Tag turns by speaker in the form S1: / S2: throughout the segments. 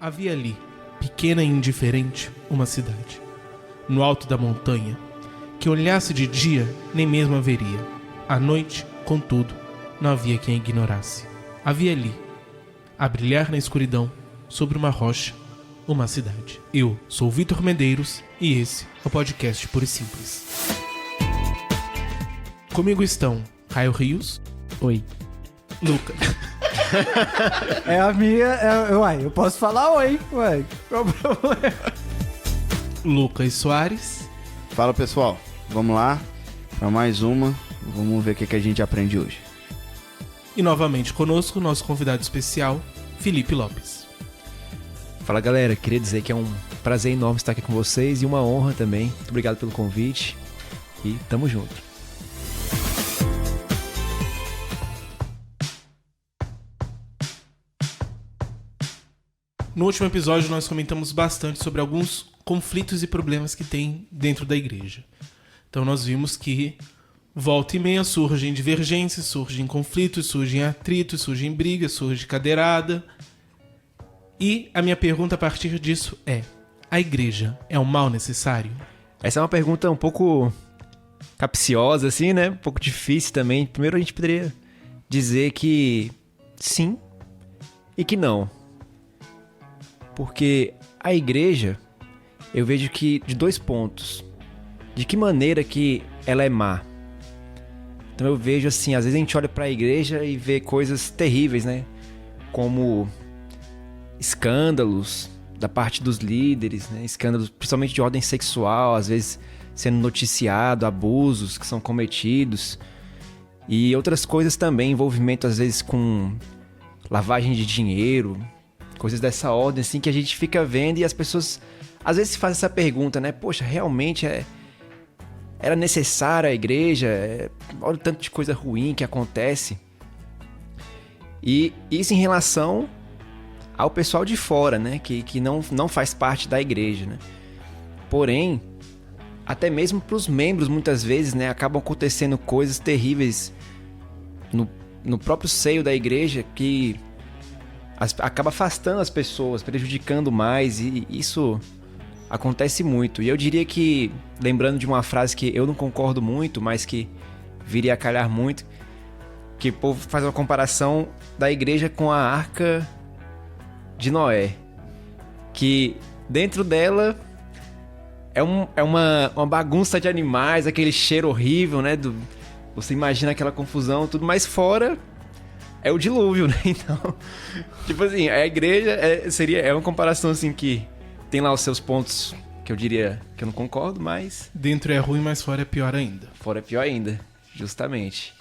S1: Havia ali, pequena e indiferente, uma cidade, no alto da montanha, que olhasse de dia nem mesmo a veria. À noite, contudo, não havia quem ignorasse. Havia ali, a brilhar na escuridão, sobre uma rocha, uma cidade. Eu sou Vitor Medeiros e esse é o podcast Puro e Simples. Comigo estão Caio Rios.
S2: Oi.
S1: Luca.
S2: É a minha... Uai, eu posso falar oi. Uai, qual o problema?
S1: Lucas Soares.
S3: Fala pessoal, vamos lá para mais uma. Vamos ver o que a gente aprende hoje.
S1: E novamente conosco, nosso convidado especial, Felipe Lopes.
S4: Fala galera, queria dizer que é um prazer enorme estar aqui com vocês e uma honra também. Muito obrigado pelo convite e tamo junto.
S1: No último episódio nós comentamos bastante sobre alguns conflitos e problemas que tem dentro da igreja. Então nós vimos que volta e meia surgem divergências, surgem conflitos, surgem atritos, surgem brigas, surge cadeirada. E a minha pergunta a partir disso é: a igreja é um mal necessário?
S4: Essa é uma pergunta um pouco capciosa, assim, né? Um pouco difícil também. Primeiro a gente poderia dizer que sim e que não. Porque a igreja, eu vejo que de dois pontos. De que maneira que ela é má? Então eu vejo assim, às vezes a gente olha para a igreja e vê coisas terríveis, né? Como escândalos da parte dos líderes, né? Escândalos principalmente de ordem sexual, às vezes sendo noticiado, abusos que são cometidos. E outras coisas também, envolvimento às vezes com lavagem de dinheiro, coisas dessa ordem, assim, que a gente fica vendo e as pessoas às vezes fazem essa pergunta, né? Poxa, realmente era necessária a igreja? Olha o tanto de coisa ruim que acontece. E isso em relação ao pessoal de fora, né? Que não faz parte da igreja, né? Porém, até mesmo para os membros, muitas vezes, né? Acabam acontecendo coisas terríveis no próprio seio da igreja que acaba afastando as pessoas, prejudicando mais, e isso acontece muito. E eu diria que, lembrando de uma frase que eu não concordo muito, mas que viria a calhar muito, que o povo faz uma comparação da igreja com a arca de Noé, que dentro dela é uma bagunça de animais, aquele cheiro horrível, né? Você imagina aquela confusão, tudo, mas fora é o dilúvio, né? Então, tipo assim, a igreja é uma comparação assim que tem lá os seus pontos que eu diria que eu não concordo, mas
S1: Dentro é ruim, mas fora é pior ainda.
S4: fora é pior ainda, justamente.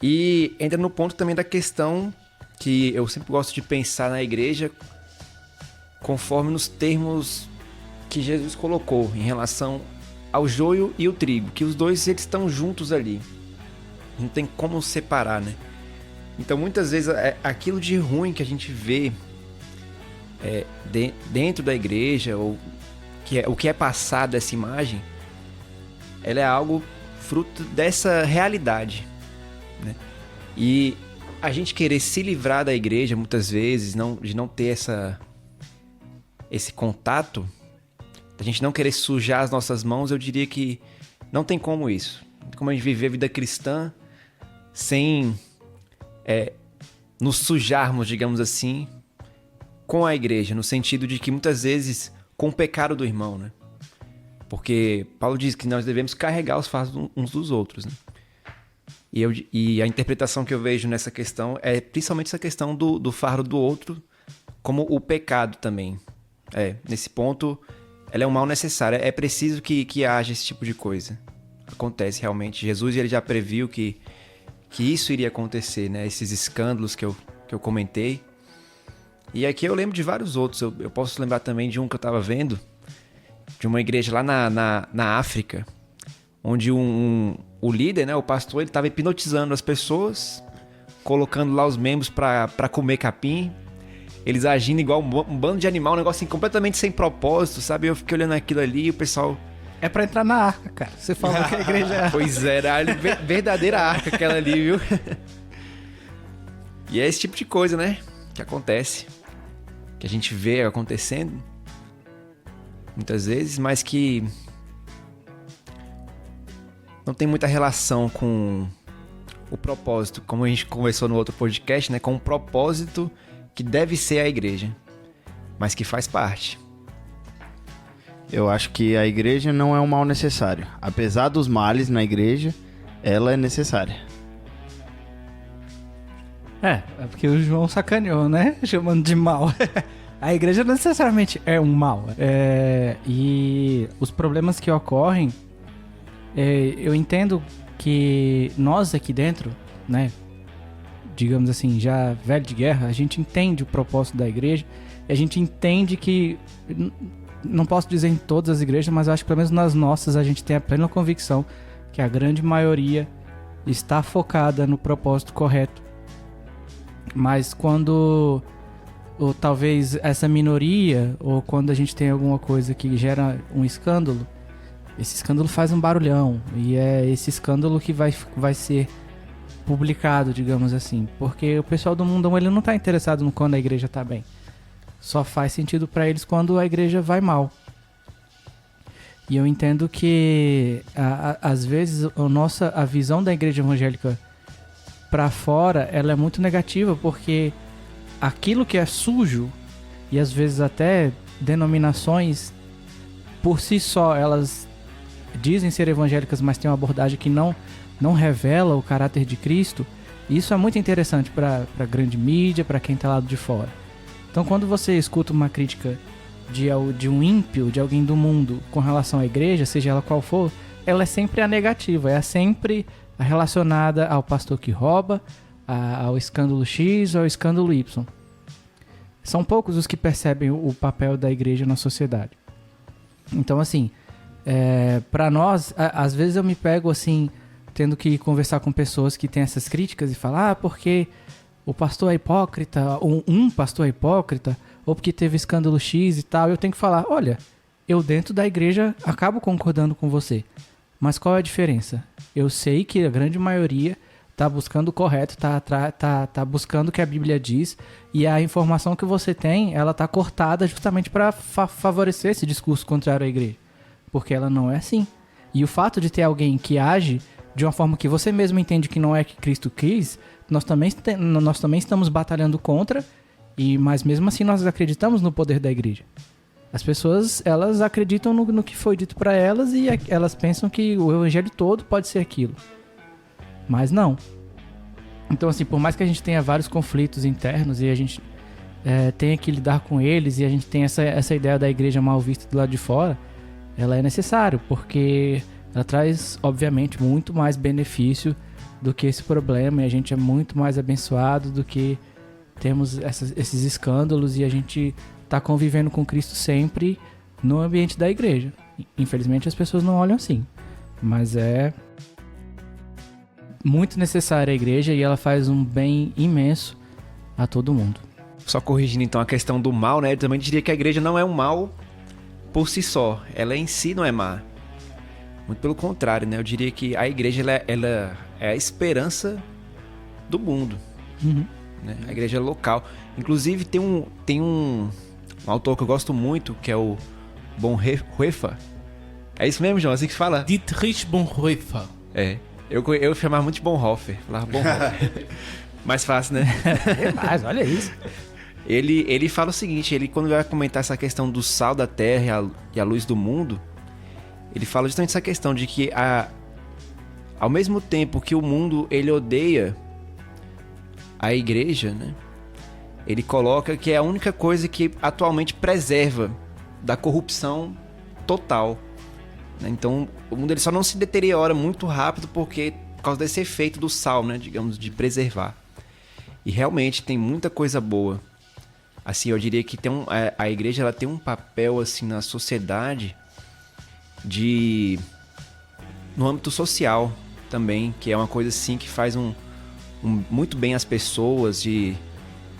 S4: E entra no ponto também da questão que eu sempre gosto de pensar na igreja conforme nos termos que Jesus colocou em relação ao joio e o trigo, que os dois eles estão juntos ali. Não tem como separar, né? Então muitas vezes aquilo de ruim que a gente vê dentro da igreja, ou o que é passado dessa imagem, ela é algo fruto dessa realidade, né? E a gente querer se livrar da igreja muitas vezes, de não ter esse contato, a gente não querer sujar as nossas mãos, eu diria que não tem como isso. Não tem como a gente viver a vida cristã sem nos sujarmos, digamos assim, com a igreja, no sentido de que muitas vezes com o pecado do irmão, né? Porque Paulo diz que nós devemos carregar os fardos uns dos outros, né? E a interpretação que eu vejo nessa questão é principalmente essa questão do fardo do outro como o pecado também. Nesse ponto, ela é um mal necessário. É preciso que haja esse tipo de coisa. Acontece realmente. Jesus ele já previu que isso iria acontecer, né? Esses escândalos que eu comentei. E aqui eu lembro de vários outros. Eu posso lembrar também de um que eu estava vendo, de uma igreja lá na África, onde o líder, né, o pastor, ele estava hipnotizando as pessoas, colocando lá os membros para comer capim, eles agindo igual um bando de animal, um negócio assim, completamente sem propósito, sabe? Eu fiquei olhando aquilo ali e o pessoal...
S2: É pra entrar na arca, cara. Você falou que a igreja é...
S4: Pois era a verdadeira arca aquela ali, viu? E é esse tipo de coisa, né, que acontece. que a gente vê acontecendo muitas vezes, mas que não tem muita relação com o propósito, como a gente conversou no outro podcast, né? Com o propósito que deve ser a igreja, mas que faz parte.
S3: Eu acho que a igreja não é um mal necessário. Apesar dos males na igreja, ela é necessária.
S2: É porque o João sacaneou, né? Chamando de mal. A igreja não necessariamente é um mal. E os problemas que ocorrem, eu entendo que nós aqui dentro, né? Digamos assim, já velho de guerra, a gente entende o propósito da igreja. E a gente entende que... Não posso dizer em todas as igrejas, mas eu acho que pelo menos nas nossas a gente tem a plena convicção que a grande maioria está focada no propósito correto. Mas quando, ou talvez essa minoria, ou quando a gente tem alguma coisa que gera um escândalo, esse escândalo faz um barulhão. E é esse escândalo que vai ser publicado, digamos assim. Porque o pessoal do mundão, ele não está interessado no quando a igreja está bem. Só faz sentido para eles quando a igreja vai mal. E eu entendo que, às vezes, a visão da igreja evangélica para fora, ela é muito negativa, porque aquilo que é sujo, e às vezes até denominações, por si só, elas dizem ser evangélicas, mas tem uma abordagem que não revela o caráter de Cristo, isso é muito interessante para a grande mídia, para quem está lá de fora. Então, quando você escuta uma crítica de um ímpio, de alguém do mundo, com relação à igreja, seja ela qual for, ela é sempre a negativa, é sempre relacionada ao pastor que rouba, ao escândalo X ou ao escândalo Y. São poucos os que percebem o papel da igreja na sociedade. Então, assim, para nós, às vezes eu me pego, assim, tendo que conversar com pessoas que têm essas críticas e falar, porque... o pastor é hipócrita, ou um pastor é hipócrita, ou porque teve escândalo X e tal, eu tenho que falar, olha, eu dentro da igreja acabo concordando com você, mas qual é a diferença? Eu sei que a grande maioria está buscando o correto, tá buscando o que a Bíblia diz, e a informação que você tem, ela tá cortada justamente para favorecer esse discurso contrário à igreja, porque ela não é assim. E o fato de ter alguém que age de uma forma que você mesmo entende que não é que Cristo quis, nós também estamos batalhando contra, mas mesmo assim nós acreditamos no poder da igreja. As pessoas, elas acreditam no que foi dito para elas e elas pensam que o evangelho todo pode ser aquilo. Mas não. Então, assim, por mais que a gente tenha vários conflitos internos e a gente tenha que lidar com eles, e a gente tem essa ideia da igreja mal vista do lado de fora, ela é necessária, porque ela traz, obviamente, muito mais benefício do que esse problema, e a gente é muito mais abençoado do que temos esses escândalos, e a gente tá convivendo com Cristo sempre no ambiente da igreja. Infelizmente as pessoas não olham assim, mas é muito necessária a igreja e ela faz um bem imenso a todo mundo.
S4: Só corrigindo então a questão do mal, né? Eu também diria que a igreja não é um mal por si só, ela em si não é má. Muito pelo contrário, né? Eu diria que a igreja ela é a esperança do mundo.
S2: Uhum.
S4: Né? A igreja é local. Inclusive tem um autor que eu gosto muito, que é o Bonhoeffer. É isso mesmo, João? É assim que se fala?
S1: Dietrich Bonhoeffer.
S4: É. Eu chamava muito de Bonhoeffer. Falava Bonhoeffer. Mais fácil, né?
S2: Mas olha isso.
S4: Ele fala o seguinte, quando vai comentar essa questão do sal da terra e a luz do mundo, ele fala justamente essa questão de que ao mesmo tempo que o mundo ele odeia a igreja, né? Ele coloca que é a única coisa que atualmente preserva da corrupção total. Né? Então, o mundo ele só não se deteriora muito rápido por causa desse efeito do sal, né? Digamos, de preservar. E realmente tem muita coisa boa. Assim, eu diria que a igreja ela tem um papel assim na sociedade no âmbito social também, que é uma coisa assim que faz muito bem as pessoas de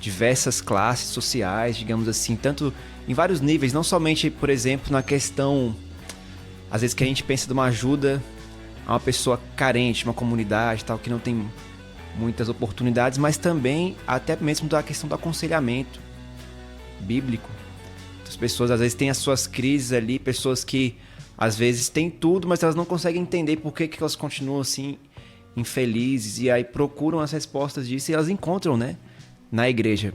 S4: diversas classes sociais, digamos assim, tanto em vários níveis, não somente, por exemplo, na questão, às vezes que a gente pensa de uma ajuda a uma pessoa carente, uma comunidade, tal, que não tem muitas oportunidades, mas também até mesmo da questão do aconselhamento, bíblico. As pessoas às vezes têm as suas crises ali, pessoas que às vezes têm tudo, mas elas não conseguem entender por que elas continuam assim infelizes, e aí procuram as respostas disso e elas encontram, né, na igreja.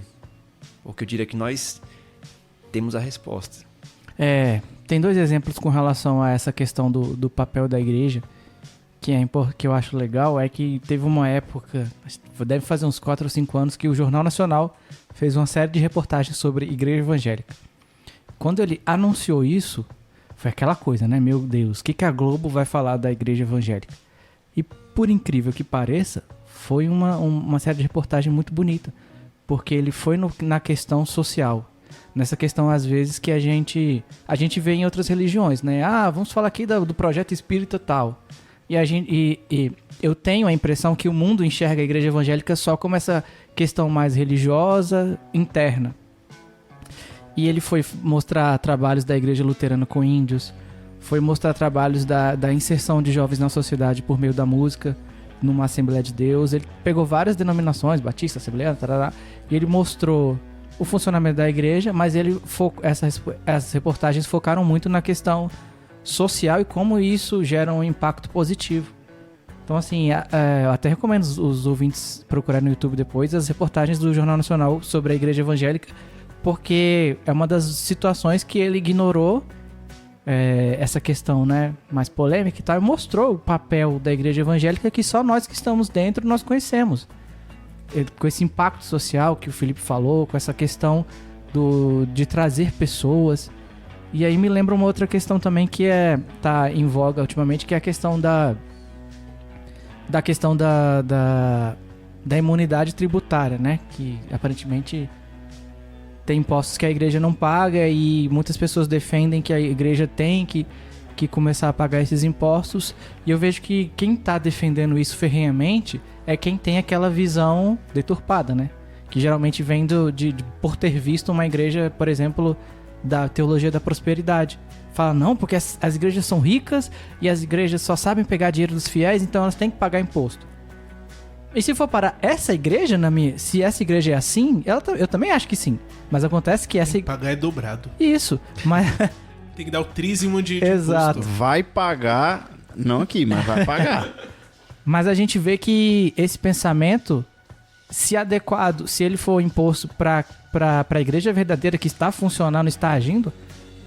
S4: Porque eu diria que nós temos a resposta.
S2: Tem 2 exemplos com relação a essa questão do papel da igreja que eu acho legal. É que teve uma época, deve fazer uns 4 ou 5 anos, que o Jornal Nacional fez uma série de reportagens sobre igreja evangélica. Quando ele anunciou isso, foi aquela coisa, né? Meu Deus, o que a Globo vai falar da igreja evangélica? E por incrível que pareça, foi uma série de reportagem muito bonita, porque ele foi na questão social. Nessa questão, às vezes, que a gente vê em outras religiões, né? Vamos falar aqui do projeto espírita tal. E eu tenho a impressão que o mundo enxerga a igreja evangélica só como essa questão mais religiosa, interna. E ele foi mostrar trabalhos da igreja luterana com índios, foi mostrar trabalhos da inserção de jovens na sociedade por meio da música, numa Assembleia de Deus. Ele pegou várias denominações, Batista, Assembleia, tarará, e ele mostrou o funcionamento da igreja, mas essas reportagens focaram muito na questão social e como isso gera um impacto positivo. Então, assim, eu até recomendo os ouvintes procurarem no YouTube depois as reportagens do Jornal Nacional sobre a igreja evangélica, porque é uma das situações que ele ignorou essa questão, né, mais polêmica e tal, e mostrou o papel da igreja evangélica que só nós que estamos dentro nós conhecemos. Com esse impacto social que o Felipe falou, com essa questão de trazer pessoas. E aí me lembra uma outra questão também que tá em voga ultimamente, que é a questão da imunidade tributária, né? Que aparentemente tem impostos que a igreja não paga e muitas pessoas defendem que a igreja tem que começar a pagar esses impostos. E eu vejo que quem está defendendo isso ferrenhamente é quem tem aquela visão deturpada, né? Que geralmente vem por ter visto uma igreja, por exemplo, da teologia da prosperidade. Fala, não, porque as igrejas são ricas e as igrejas só sabem pegar dinheiro dos fiéis, então elas têm que pagar imposto. E se for para essa igreja, se essa igreja é assim, eu também acho que sim. Mas acontece que essa...
S1: Tem que pagar é dobrado.
S2: Isso, mas...
S1: Tem que dar o trízimo de
S2: Exato.
S1: imposto.
S3: Vai pagar, não aqui, mas vai pagar.
S2: Mas a gente vê que esse pensamento, se adequado, se ele for imposto para a igreja verdadeira que está funcionando, está agindo,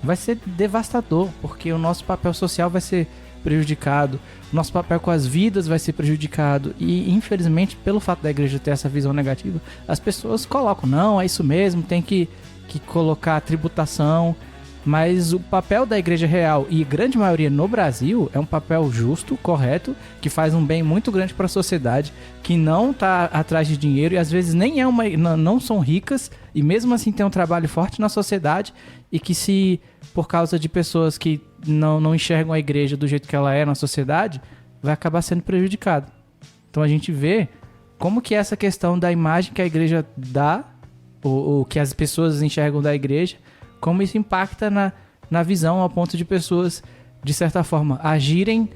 S2: vai ser devastador, porque o nosso papel social vai ser prejudicado, o nosso papel com as vidas vai ser prejudicado. E, infelizmente, pelo fato da igreja ter essa visão negativa, as pessoas colocam, não, é isso mesmo, tem que colocar tributação. Mas o papel da igreja real, e grande maioria no Brasil, é um papel justo, correto, que faz um bem muito grande para a sociedade, que não está atrás de dinheiro e às vezes nem não são ricas e mesmo assim tem um trabalho forte na sociedade, e que se por causa de pessoas que não enxergam a igreja do jeito que ela é na sociedade, vai acabar sendo prejudicado. Então a gente vê como que essa questão da imagem que a igreja dá, ou que as pessoas enxergam da igreja, como isso impacta na visão, ao ponto de pessoas, de certa forma, agirem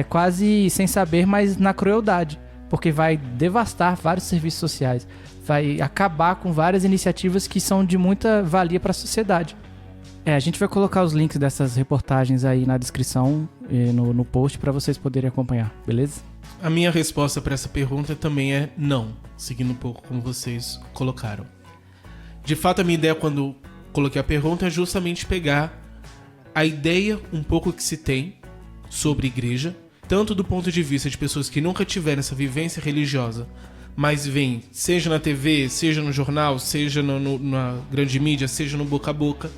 S2: quase sem saber, mas na crueldade. Porque vai devastar vários serviços sociais, vai acabar com várias iniciativas que são de muita valia para a sociedade. A gente vai colocar os links dessas reportagens aí na descrição, no post, para vocês poderem acompanhar, beleza?
S1: A minha resposta para essa pergunta também é não, seguindo um pouco como vocês colocaram. De fato, a minha ideia quando coloquei a pergunta é justamente pegar a ideia um pouco que se tem sobre igreja, tanto do ponto de vista de pessoas que nunca tiveram essa vivência religiosa, mas vêm, seja na TV, seja no jornal, seja na grande mídia, seja no boca a boca,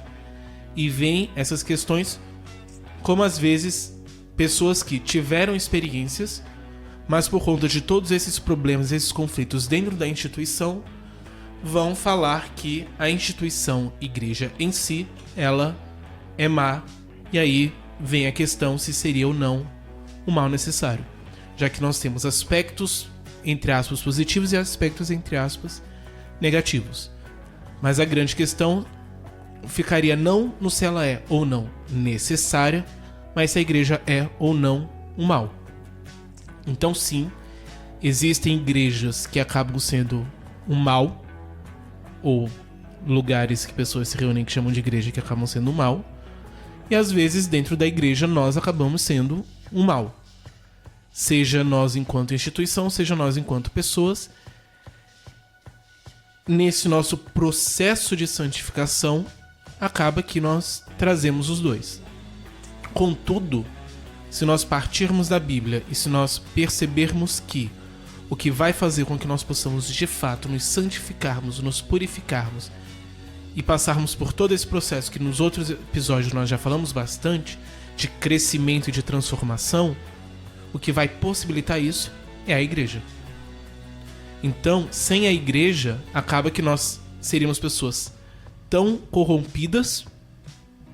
S1: e veem essas questões como, às vezes, pessoas que tiveram experiências, mas por conta de todos esses problemas, esses conflitos dentro da instituição, vão falar que a instituição igreja em si, ela é má, e aí vem a questão se seria ou não um mal necessário, já que nós temos aspectos, entre aspas, positivos e aspectos, entre aspas, negativos. Mas a grande questão ficaria não no se ela é ou não necessária, mas se a igreja é ou não um mal. Então sim, existem igrejas que acabam sendo um mal, ou lugares que pessoas se reúnem que chamam de igreja que acabam sendo um mal. E às vezes dentro da igreja nós acabamos sendo um mal. Seja nós enquanto instituição, seja nós enquanto pessoas. Nesse nosso processo de santificação, acaba que nós trazemos os dois. Contudo, se nós partirmos da Bíblia e se nós percebermos que o que vai fazer com que nós possamos de fato nos santificarmos, nos purificarmos e passarmos por todo esse processo que nos outros episódios nós já falamos bastante, de crescimento e de transformação, o que vai possibilitar isso é a igreja. Então, sem a igreja, acaba que nós seríamos pessoas tão corrompidas,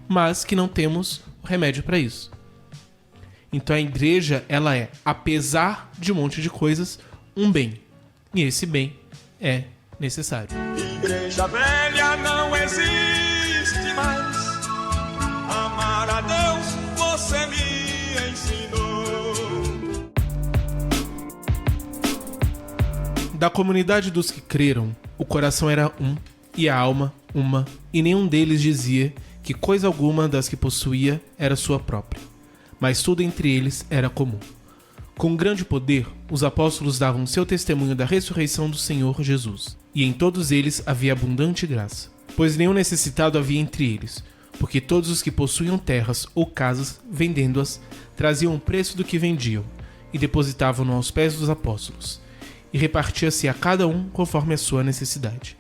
S1: mas que não temos o remédio para isso. Então a igreja, ela é, apesar de um monte de coisas, um bem. E esse bem é necessário.
S5: Igreja velha não existe mais. Amar a Deus você me ensinou.
S1: Da comunidade dos que creram, o coração era um e a alma uma, e nenhum deles dizia que coisa alguma das que possuía era sua própria, mas tudo entre eles era comum. Com grande poder, os apóstolos davam seu testemunho da ressurreição do Senhor Jesus, e em todos eles havia abundante graça, pois nenhum necessitado havia entre eles, porque todos os que possuíam terras ou casas, vendendo-as, traziam o preço do que vendiam, e depositavam-no aos pés dos apóstolos, e repartia-se a cada um conforme a sua necessidade.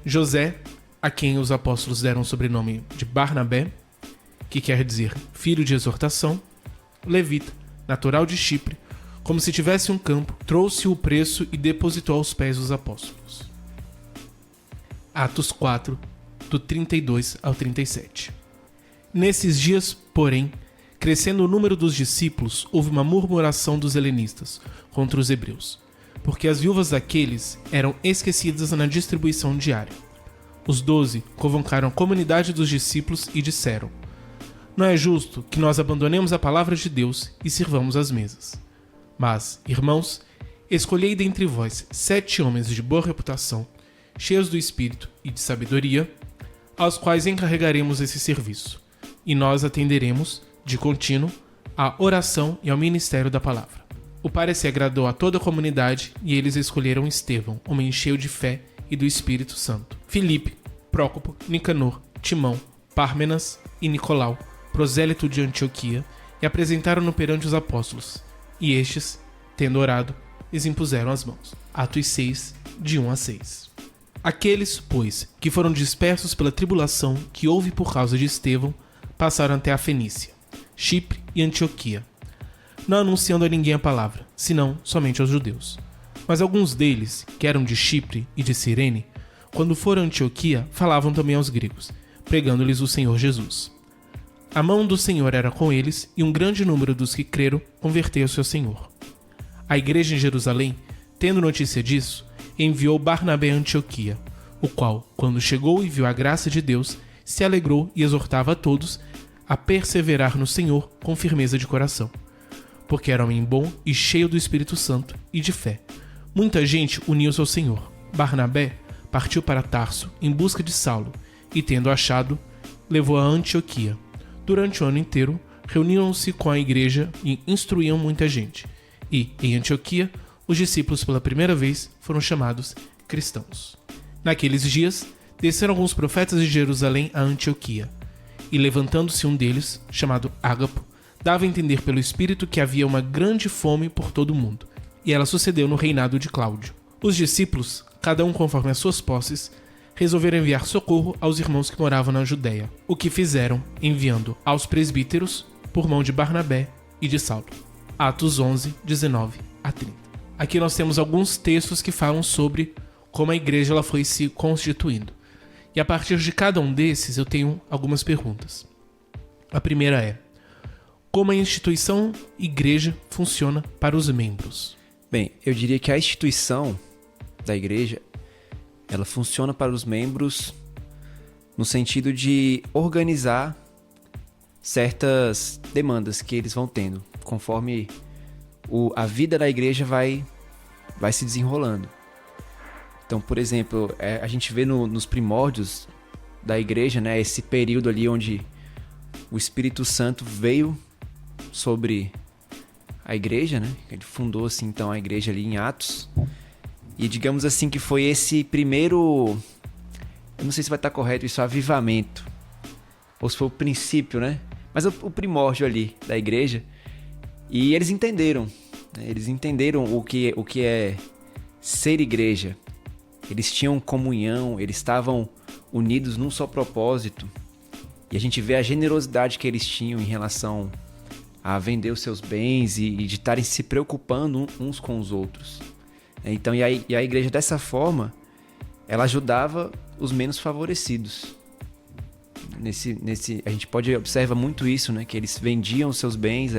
S1: José, a quem os apóstolos deram o sobrenome de Barnabé, que quer dizer filho de exortação, levita, natural de Chipre, como se tivesse um campo, trouxe o preço e depositou aos pés dos apóstolos. Atos 4, do 32 ao 37. Nesses dias, porém, crescendo o número dos discípulos, houve uma murmuração dos helenistas contra os hebreus, porque as viúvas daqueles eram esquecidas na distribuição diária. Os 12 convocaram a comunidade dos discípulos e disseram: não é justo que nós abandonemos a palavra de Deus e sirvamos as mesas. Mas, irmãos, escolhei dentre vós 7 homens de boa reputação, cheios do Espírito e de sabedoria, aos quais encarregaremos esse serviço, e nós atenderemos, de contínuo, à oração e ao ministério da palavra. O parecer agradou a toda a comunidade, e eles escolheram Estevão, homem cheio de fé e do Espírito Santo, Filipe, Prócopo, Nicanor, Timão, Pármenas e Nicolau, prosélito de Antioquia, e apresentaram-no perante os apóstolos, e estes, tendo orado, lhes impuseram as mãos. Atos 6, de 1 a 6. Aqueles, pois, que foram dispersos pela tribulação que houve por causa de Estevão, passaram até a Fenícia, Chipre e Antioquia, não anunciando a ninguém a palavra, senão somente aos judeus. Mas alguns deles, que eram de Chipre e de Cirene, quando foram a Antioquia, falavam também aos gregos, pregando-lhes o Senhor Jesus. A mão do Senhor era com eles, e um grande número dos que creram converteu-se ao Senhor. A igreja em Jerusalém, tendo notícia disso, enviou Barnabé a Antioquia, o qual, quando chegou e viu a graça de Deus, se alegrou e exortava a todos a perseverar no Senhor com firmeza de coração, porque era homem bom e cheio do Espírito Santo e de fé. Muita gente uniu-se ao Senhor. Barnabé partiu para Tarso em busca de Saulo, e tendo achado, levou a Antioquia. Durante o ano inteiro, reuniam-se com a igreja e instruíam muita gente. E, em Antioquia, os discípulos pela primeira vez foram chamados cristãos. Naqueles dias, desceram alguns profetas de Jerusalém a Antioquia, e levantando-se um deles, chamado Ágapo, dava a entender pelo Espírito que havia uma grande fome por todo o mundo, e ela sucedeu no reinado de Cláudio. Os discípulos, cada um conforme as suas posses, resolveram enviar socorro aos irmãos que moravam na Judéia, o que fizeram enviando aos presbíteros por mão de Barnabé e de Saulo. Atos 11, 19 a 30. Aqui nós temos alguns textos que falam sobre como a igreja ela foi se constituindo. E a partir de cada um desses eu tenho algumas perguntas. A primeira é: como a instituição igreja funciona para os membros?
S4: Bem, eu diria que a instituição da igreja, ela funciona para os membros no sentido de organizar certas demandas que eles vão tendo, conforme a vida da igreja vai se desenrolando. Então, por exemplo, a gente vê nos primórdios da igreja, né, esse período ali onde o Espírito Santo veio sobre a igreja, né? Ele fundou assim então a igreja ali em Atos. E digamos assim que foi esse primeiro, eu não sei se vai estar correto isso, avivamento, ou se foi o princípio, né? Mas o primórdio ali da igreja. E eles entenderam, né? Eles entenderam o que é ser igreja. Eles tinham comunhão, eles estavam unidos num só propósito. E a gente vê a generosidade que eles tinham em relação a vender os seus bens e de estarem se preocupando uns com os outros. Então, e a igreja dessa forma, ela ajudava os menos favorecidos. A gente pode observar muito isso, né? Que eles vendiam os seus bens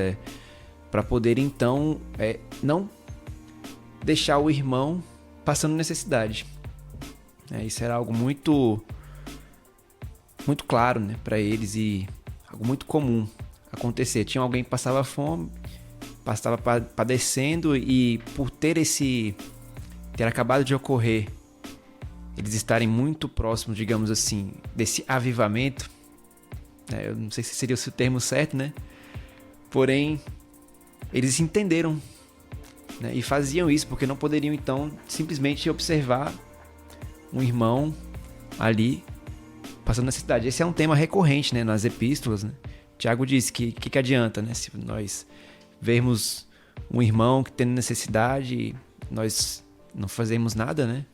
S4: para poder então não deixar o irmão passando necessidade. Isso era algo muito claro, né, para eles e algo muito comum acontecer. Tinha alguém que passava fome, estava padecendo e por ter acabado de ocorrer, eles estarem muito próximos, digamos assim, desse avivamento, eu não sei se seria o termo certo, né? Porém, eles entenderam, né? E faziam isso porque não poderiam então simplesmente observar um irmão ali passando necessidade. Esse é um tema recorrente, né, nas epístolas, né? Tiago diz que adianta, né, se nós vermos um irmão que tem necessidade e nós não fazemos nada, né?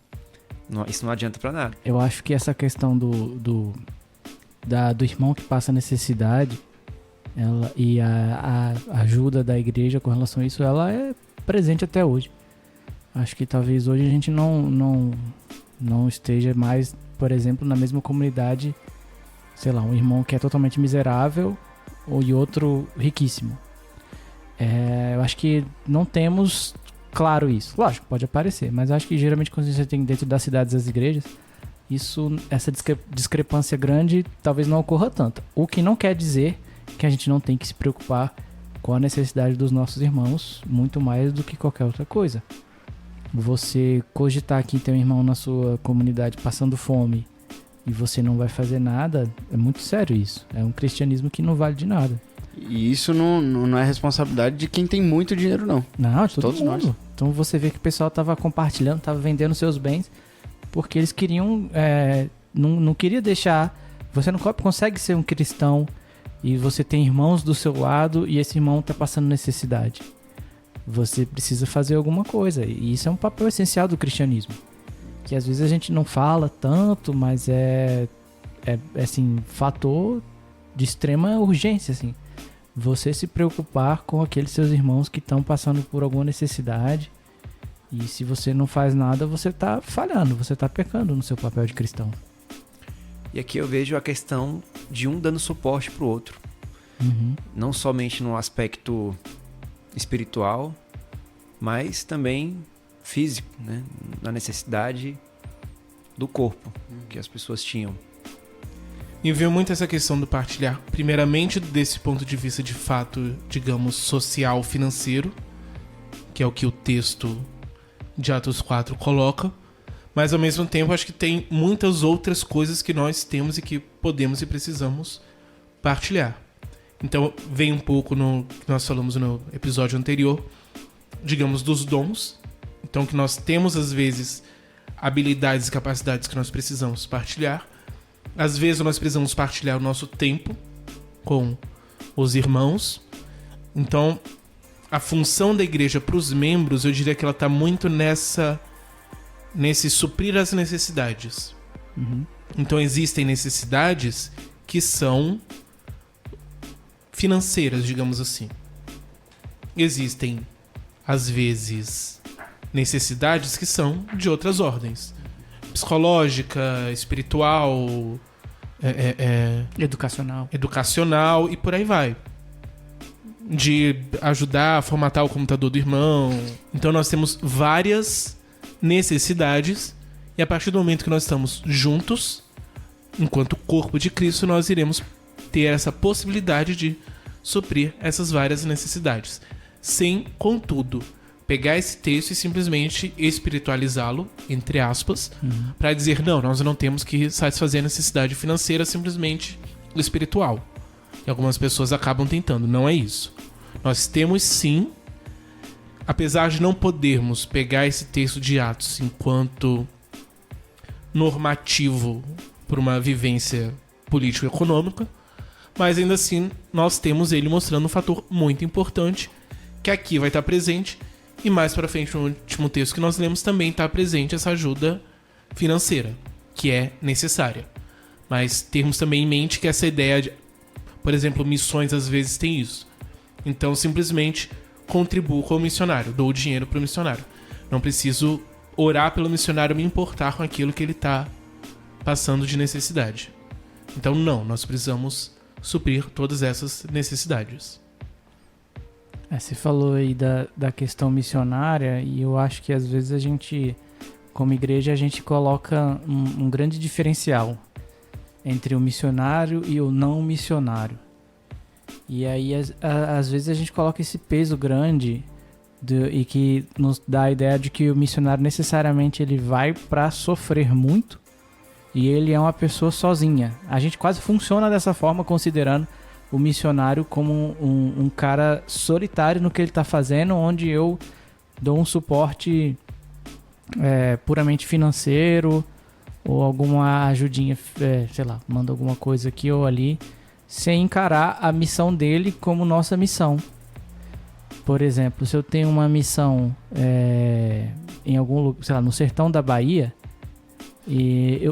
S4: Isso não adianta para nada.
S2: Eu acho que essa questão do irmão que passa necessidade e a ajuda da igreja com relação a isso, ela é presente até hoje. Acho que talvez hoje a gente não esteja mais, por exemplo, na mesma comunidade, sei lá, um irmão que é totalmente miserável e outro riquíssimo. Eu acho que não temos claro isso. Lógico, pode aparecer, mas acho que geralmente quando você tem dentro das cidades as igrejas, essa discrepância grande talvez não ocorra tanto. O que não quer dizer que a gente não tem que se preocupar com a necessidade dos nossos irmãos muito mais do que qualquer outra coisa. Você cogitar que tem um irmão na sua comunidade passando fome e você não vai fazer nada, é muito sério isso. É um cristianismo que não vale de nada.
S3: E isso não é responsabilidade de quem tem muito dinheiro, não.
S2: Não, de
S3: todos
S2: mundo. Nós. Então você vê que o pessoal estava compartilhando, estava vendendo seus bens, porque eles queriam, não queria deixar... Você não consegue ser um cristão e você tem irmãos do seu lado e esse irmão está passando necessidade. Você precisa fazer alguma coisa. E isso é um papel essencial do cristianismo. Que às vezes a gente não fala tanto, mas é assim, fator de extrema urgência, assim. Você se preocupar com aqueles seus irmãos que estão passando por alguma necessidade. E se você não faz nada, você está falhando, você está pecando no seu papel de cristão.
S4: E aqui eu vejo a questão de um dando suporte pro outro.
S2: Uhum.
S4: Não somente no aspecto espiritual, mas também físico, né? Na necessidade do corpo que as pessoas tinham.
S1: E veio muito essa questão do partilhar, primeiramente desse ponto de vista de fato, digamos, social, financeiro, que é o que o texto de Atos 4 coloca, mas ao mesmo tempo acho que tem muitas outras coisas que nós temos e que podemos e precisamos partilhar. Então vem um pouco no que nós falamos no episódio anterior, digamos, dos dons. Então que nós temos às vezes habilidades e capacidades que nós precisamos partilhar. Às vezes nós precisamos partilhar o nosso tempo com os irmãos. Então a função da igreja para os membros, eu diria que ela está muito nesse suprir as necessidades.
S2: Uhum.
S1: Então existem necessidades que são financeiras, digamos assim. Existem, às vezes, necessidades que são de outras ordens. Psicológica, espiritual, educacional e por aí vai. De ajudar a formatar o computador do irmão. Então nós temos várias necessidades e a partir do momento que nós estamos juntos, enquanto corpo de Cristo, nós iremos ter essa possibilidade de suprir essas várias necessidades. Sem, contudo, pegar esse texto e simplesmente espiritualizá-lo, entre aspas, para dizer, não, nós não temos que satisfazer a necessidade financeira simplesmente espiritual. E algumas pessoas acabam tentando, não é isso. Nós temos sim, apesar de não podermos pegar esse texto de Atos enquanto normativo para uma vivência político-econômica, mas ainda assim nós temos ele mostrando um fator muito importante que aqui vai estar presente, e mais para frente no último texto que nós lemos também está presente essa ajuda financeira, que é necessária. Mas termos também em mente que essa ideia de, por exemplo, missões às vezes tem isso. Então simplesmente contribuo com o missionário, dou dinheiro para o missionário. Não preciso orar pelo missionário, me importar com aquilo que ele está passando de necessidade. Então não, nós precisamos suprir todas essas necessidades.
S2: Você falou aí da questão missionária, e eu acho que às vezes a gente, como igreja, a gente coloca um grande diferencial entre o missionário e o não missionário. E aí às vezes a gente coloca esse peso grande e que nos dá a ideia de que o missionário necessariamente ele vai para sofrer muito e ele é uma pessoa sozinha. A gente quase funciona dessa forma, considerando o missionário como um cara solitário no que ele está fazendo, onde eu dou um suporte puramente financeiro ou alguma ajudinha, sei lá, mando alguma coisa aqui ou ali, sem encarar a missão dele como nossa missão. Por exemplo, se eu tenho uma missão em algum lugar, sei lá, no sertão da Bahia,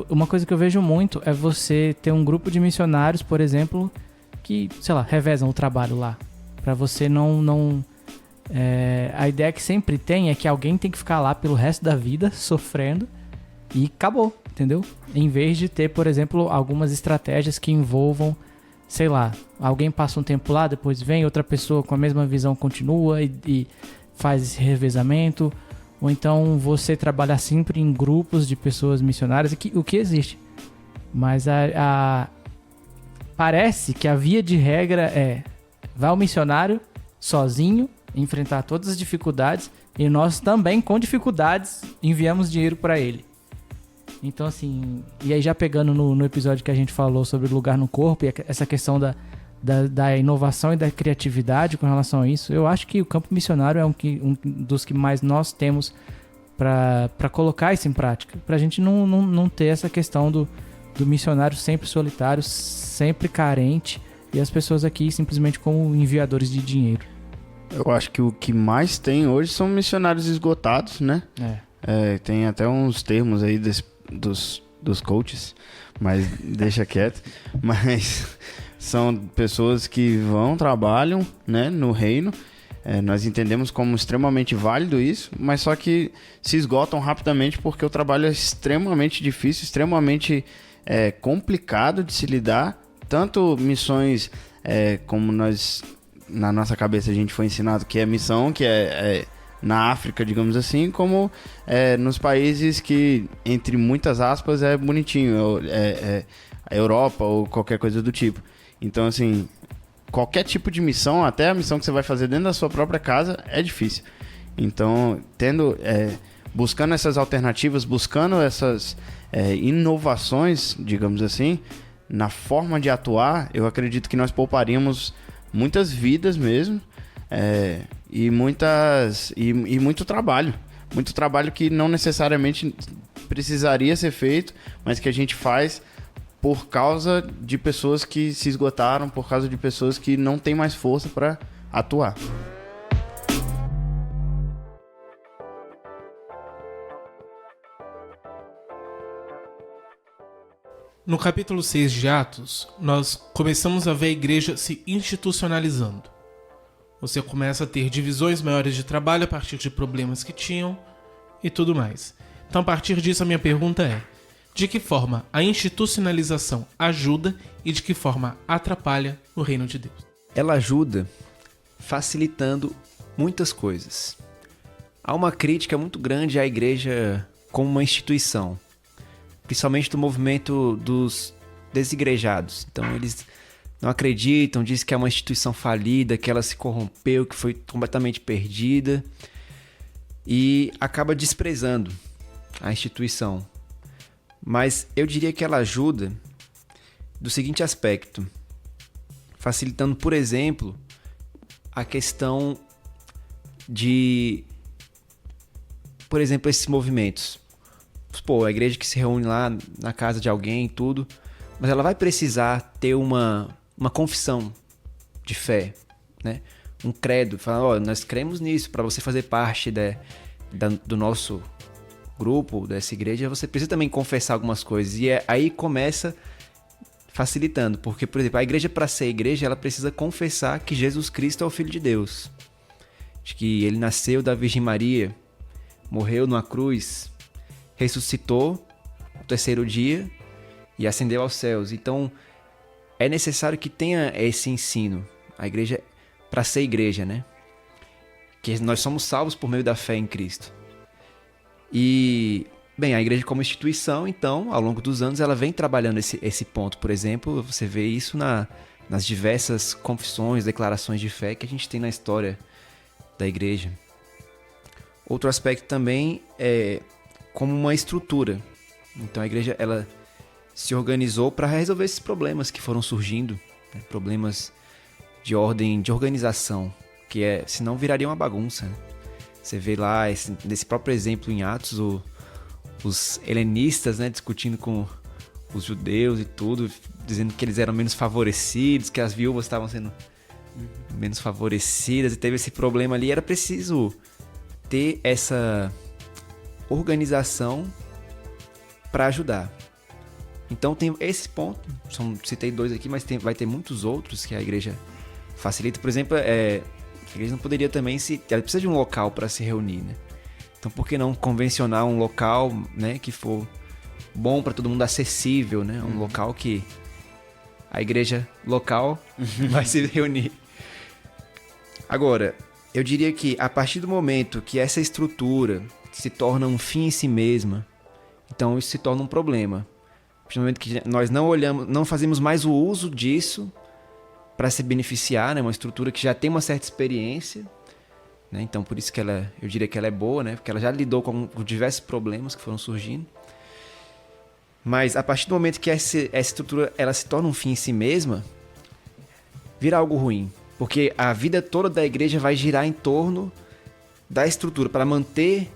S2: uma coisa que eu vejo muito é você ter um grupo de missionários, por exemplo, que, sei lá, revezam o trabalho lá. Pra você não a ideia que sempre tem é que alguém tem que ficar lá pelo resto da vida sofrendo e acabou, entendeu? Em vez de ter, por exemplo, algumas estratégias que envolvam, sei lá, alguém passa um tempo lá, depois vem outra pessoa com a mesma visão, continua e faz esse revezamento. Ou então você trabalhar sempre em grupos de pessoas missionárias, o que existe. Mas parece que a via de regra vai o missionário sozinho, enfrentar todas as dificuldades, e nós também, com dificuldades, enviamos dinheiro para ele. Então, assim, e aí já pegando no episódio que a gente falou sobre o lugar no corpo e essa questão da inovação e da criatividade com relação a isso, eu acho que o campo missionário é um dos que mais nós temos para colocar isso em prática, para a gente não ter essa questão do missionário sempre solitário, sempre carente, e as pessoas aqui simplesmente como enviadores de dinheiro.
S3: Eu acho que o que mais tem hoje são missionários esgotados, né? Tem até uns termos aí dos coaches, mas deixa quieto. Mas são pessoas que trabalham, né, no reino. Nós entendemos como extremamente válido isso, mas só que se esgotam rapidamente porque o trabalho é extremamente difícil, extremamente complicado de se lidar. Tanto missões como nós, na nossa cabeça, a gente foi ensinado que é missão, que é na África, digamos assim, como nos países que, entre muitas aspas, é bonitinho, a Europa ou qualquer coisa do tipo. Então, assim, qualquer tipo de missão, até a missão que você vai fazer dentro da sua própria casa, é difícil. Então, buscando essas alternativas, buscando essas inovações, digamos assim, na forma de atuar, eu acredito que nós pouparíamos muitas vidas mesmo, e muito trabalho. Muito trabalho que não necessariamente precisaria ser feito, mas que a gente faz por causa de pessoas que se esgotaram, por causa de pessoas que não têm mais força para atuar.
S1: No capítulo 6 de Atos, nós começamos a ver a igreja se institucionalizando. Você começa a ter divisões maiores de trabalho a partir de problemas que tinham e tudo mais. Então, a partir disso, a minha pergunta é: de que forma a institucionalização ajuda e de que forma atrapalha o reino de Deus?
S4: Ela ajuda facilitando muitas coisas. Há uma crítica muito grande à igreja como uma instituição, principalmente do movimento dos desigrejados. Então eles não acreditam, dizem que é uma instituição falida, que ela se corrompeu, que foi completamente perdida. e acaba desprezando a instituição. Mas eu diria que ela ajuda do seguinte aspecto, facilitando, por exemplo, a questão de, por exemplo, esses movimentos. Pô, a igreja que se reúne lá na casa de alguém e tudo, mas ela vai precisar ter uma confissão de fé, né? Um credo, falando, nós cremos nisso, para você fazer parte do nosso grupo, dessa igreja, você precisa também confessar algumas coisas. E aí começa facilitando, porque, por exemplo, a igreja, para ser igreja, ela precisa confessar que Jesus Cristo é o Filho de Deus, de que ele nasceu da Virgem Maria, morreu numa cruz, ressuscitou no terceiro dia e ascendeu aos céus. Então, é necessário que tenha esse ensino. A igreja, para ser igreja, né? Que nós somos salvos por meio da fé em Cristo. E, bem, a igreja como instituição, então, ao longo dos anos, ela vem trabalhando esse ponto. Por exemplo, você vê isso nas diversas confissões, declarações de fé que a gente tem na história da igreja. Outro aspecto também é como uma estrutura. Então a igreja, ela se organizou para resolver esses problemas que foram surgindo, né? Problemas de ordem de organização, que senão viraria uma bagunça, né? Você vê lá, nesse próprio exemplo em Atos, os helenistas, né, discutindo com os judeus e tudo, dizendo que eles eram menos favorecidos, que as viúvas estavam sendo menos favorecidas, e teve esse problema ali. Era preciso ter essa organização para ajudar. Então tem esse ponto, citei 2 aqui, mas vai ter muitos outros que a igreja facilita. Por exemplo, a igreja não poderia também ela precisa de um local para se reunir, né? Então por que não convencionar um local, né, que for bom para todo mundo, acessível, né? Um local que a igreja local vai se reunir. Agora, eu diria que a partir do momento que essa estrutura se torna um fim em si mesma, então isso se torna um problema. A partir do momento que nós não fazemos mais o uso disso para se beneficiar, né? Uma estrutura que já tem uma certa experiência, né? Então por isso que eu diria que ela é boa, né? Porque ela já lidou com diversos problemas que foram surgindo. Mas a partir do momento que essa estrutura ela se torna um fim em si mesma, vira algo ruim. Porque a vida toda da igreja vai girar em torno da estrutura, para manter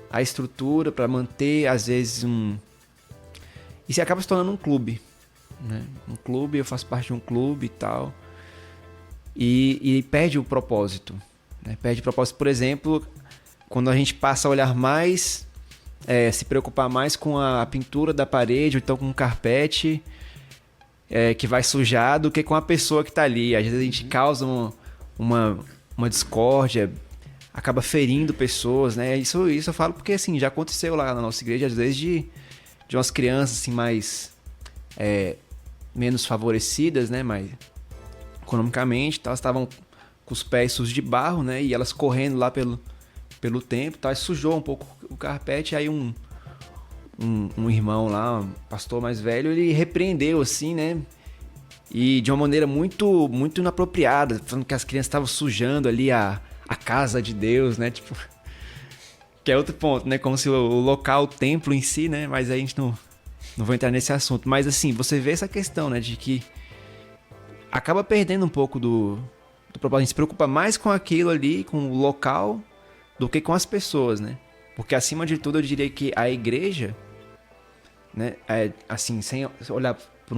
S4: a estrutura, para manter, às vezes, E se acaba se tornando um clube, né? Um clube, eu faço parte de um clube e tal. E perde o propósito, né? Perde o propósito, por exemplo, quando a gente passa a olhar mais, se preocupar mais com a pintura da parede, ou então com o carpete que vai sujar, do que com a pessoa que está ali. Às vezes a gente causa uma discórdia, acaba ferindo pessoas, né? Isso eu falo porque, assim, já aconteceu lá na nossa igreja, às vezes, de umas crianças, assim, mais menos favorecidas, né? Mais economicamente, elas estavam com os pés sujos de barro, né? E elas correndo lá pelo templo, tá? Sujou um pouco o carpete, aí um irmão lá, um pastor mais velho, ele repreendeu, assim, né? E de uma maneira muito, muito inapropriada, falando que as crianças estavam sujando ali a casa de Deus, né? Tipo, que é outro ponto, né? Como se o local, o templo em si, né? Mas aí a gente não vou entrar nesse assunto. Mas assim, você vê essa questão, né? De que acaba perdendo um pouco do propósito. A gente se preocupa mais com aquilo ali, com o local, do que com as pessoas, né? Porque acima de tudo eu diria que a igreja, né? Assim, sem olhar por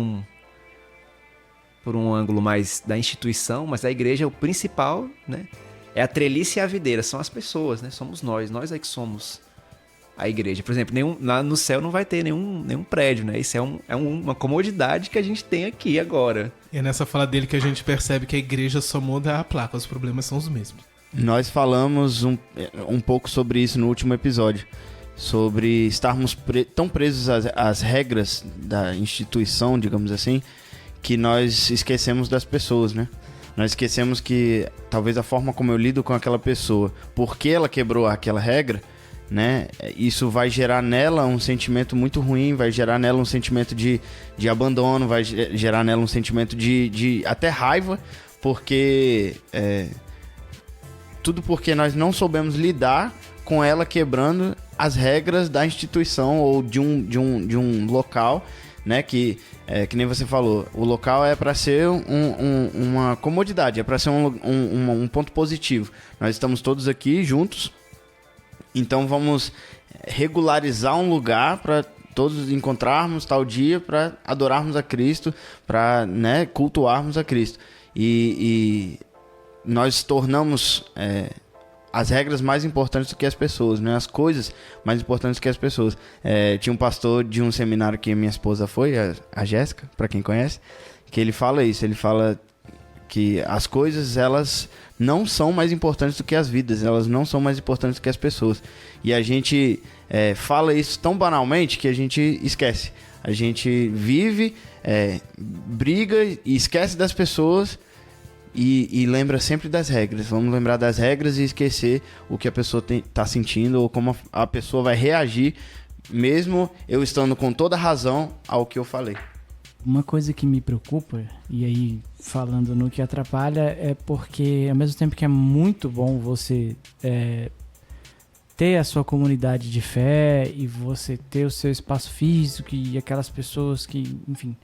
S4: um ângulo mais da instituição, mas a igreja, o principal, né? É a treliça e a videira, são as pessoas, né? Somos nós é que somos a igreja. Por exemplo, lá no céu não vai ter nenhum prédio, né? Isso é uma comodidade que a gente tem aqui agora.
S1: E é nessa fala dele que a gente percebe que a igreja só muda a placa, os problemas são os mesmos.
S3: Nós falamos um pouco sobre isso no último episódio, sobre estarmos tão presos às regras da instituição, digamos assim, que nós esquecemos das pessoas, né? Nós esquecemos que talvez a forma como eu lido com aquela pessoa, porque ela quebrou aquela regra, né? Isso vai gerar nela um sentimento muito ruim, vai gerar nela um sentimento de abandono, vai gerar nela um sentimento de até raiva, porque tudo porque nós não soubemos lidar com ela quebrando as regras da instituição ou de um local, né? Que nem você falou, o local é para ser uma comodidade, é para ser um ponto positivo. Nós estamos todos aqui juntos, então vamos regularizar um lugar para todos encontrarmos tal dia para adorarmos a Cristo, para, né, cultuarmos a Cristo. E nós tornamos as regras mais importantes do que as pessoas, né? As coisas mais importantes do que as pessoas. Tinha um pastor de um seminário que minha esposa foi, a Jéssica, para quem conhece, que ele fala isso, ele fala que as coisas, elas não são mais importantes do que as vidas, elas não são mais importantes do que as pessoas. E a gente fala isso tão banalmente que a gente esquece. A gente vive, briga e esquece das pessoas e lembra sempre das regras. Vamos lembrar das regras e esquecer o que a pessoa está sentindo ou como a pessoa vai reagir, mesmo eu estando com toda razão ao que eu falei.
S2: Uma coisa que me preocupa, e aí falando no que atrapalha, é porque ao mesmo tempo que é muito bom você ter a sua comunidade de fé e você ter o seu espaço físico e aquelas pessoas que, enfim,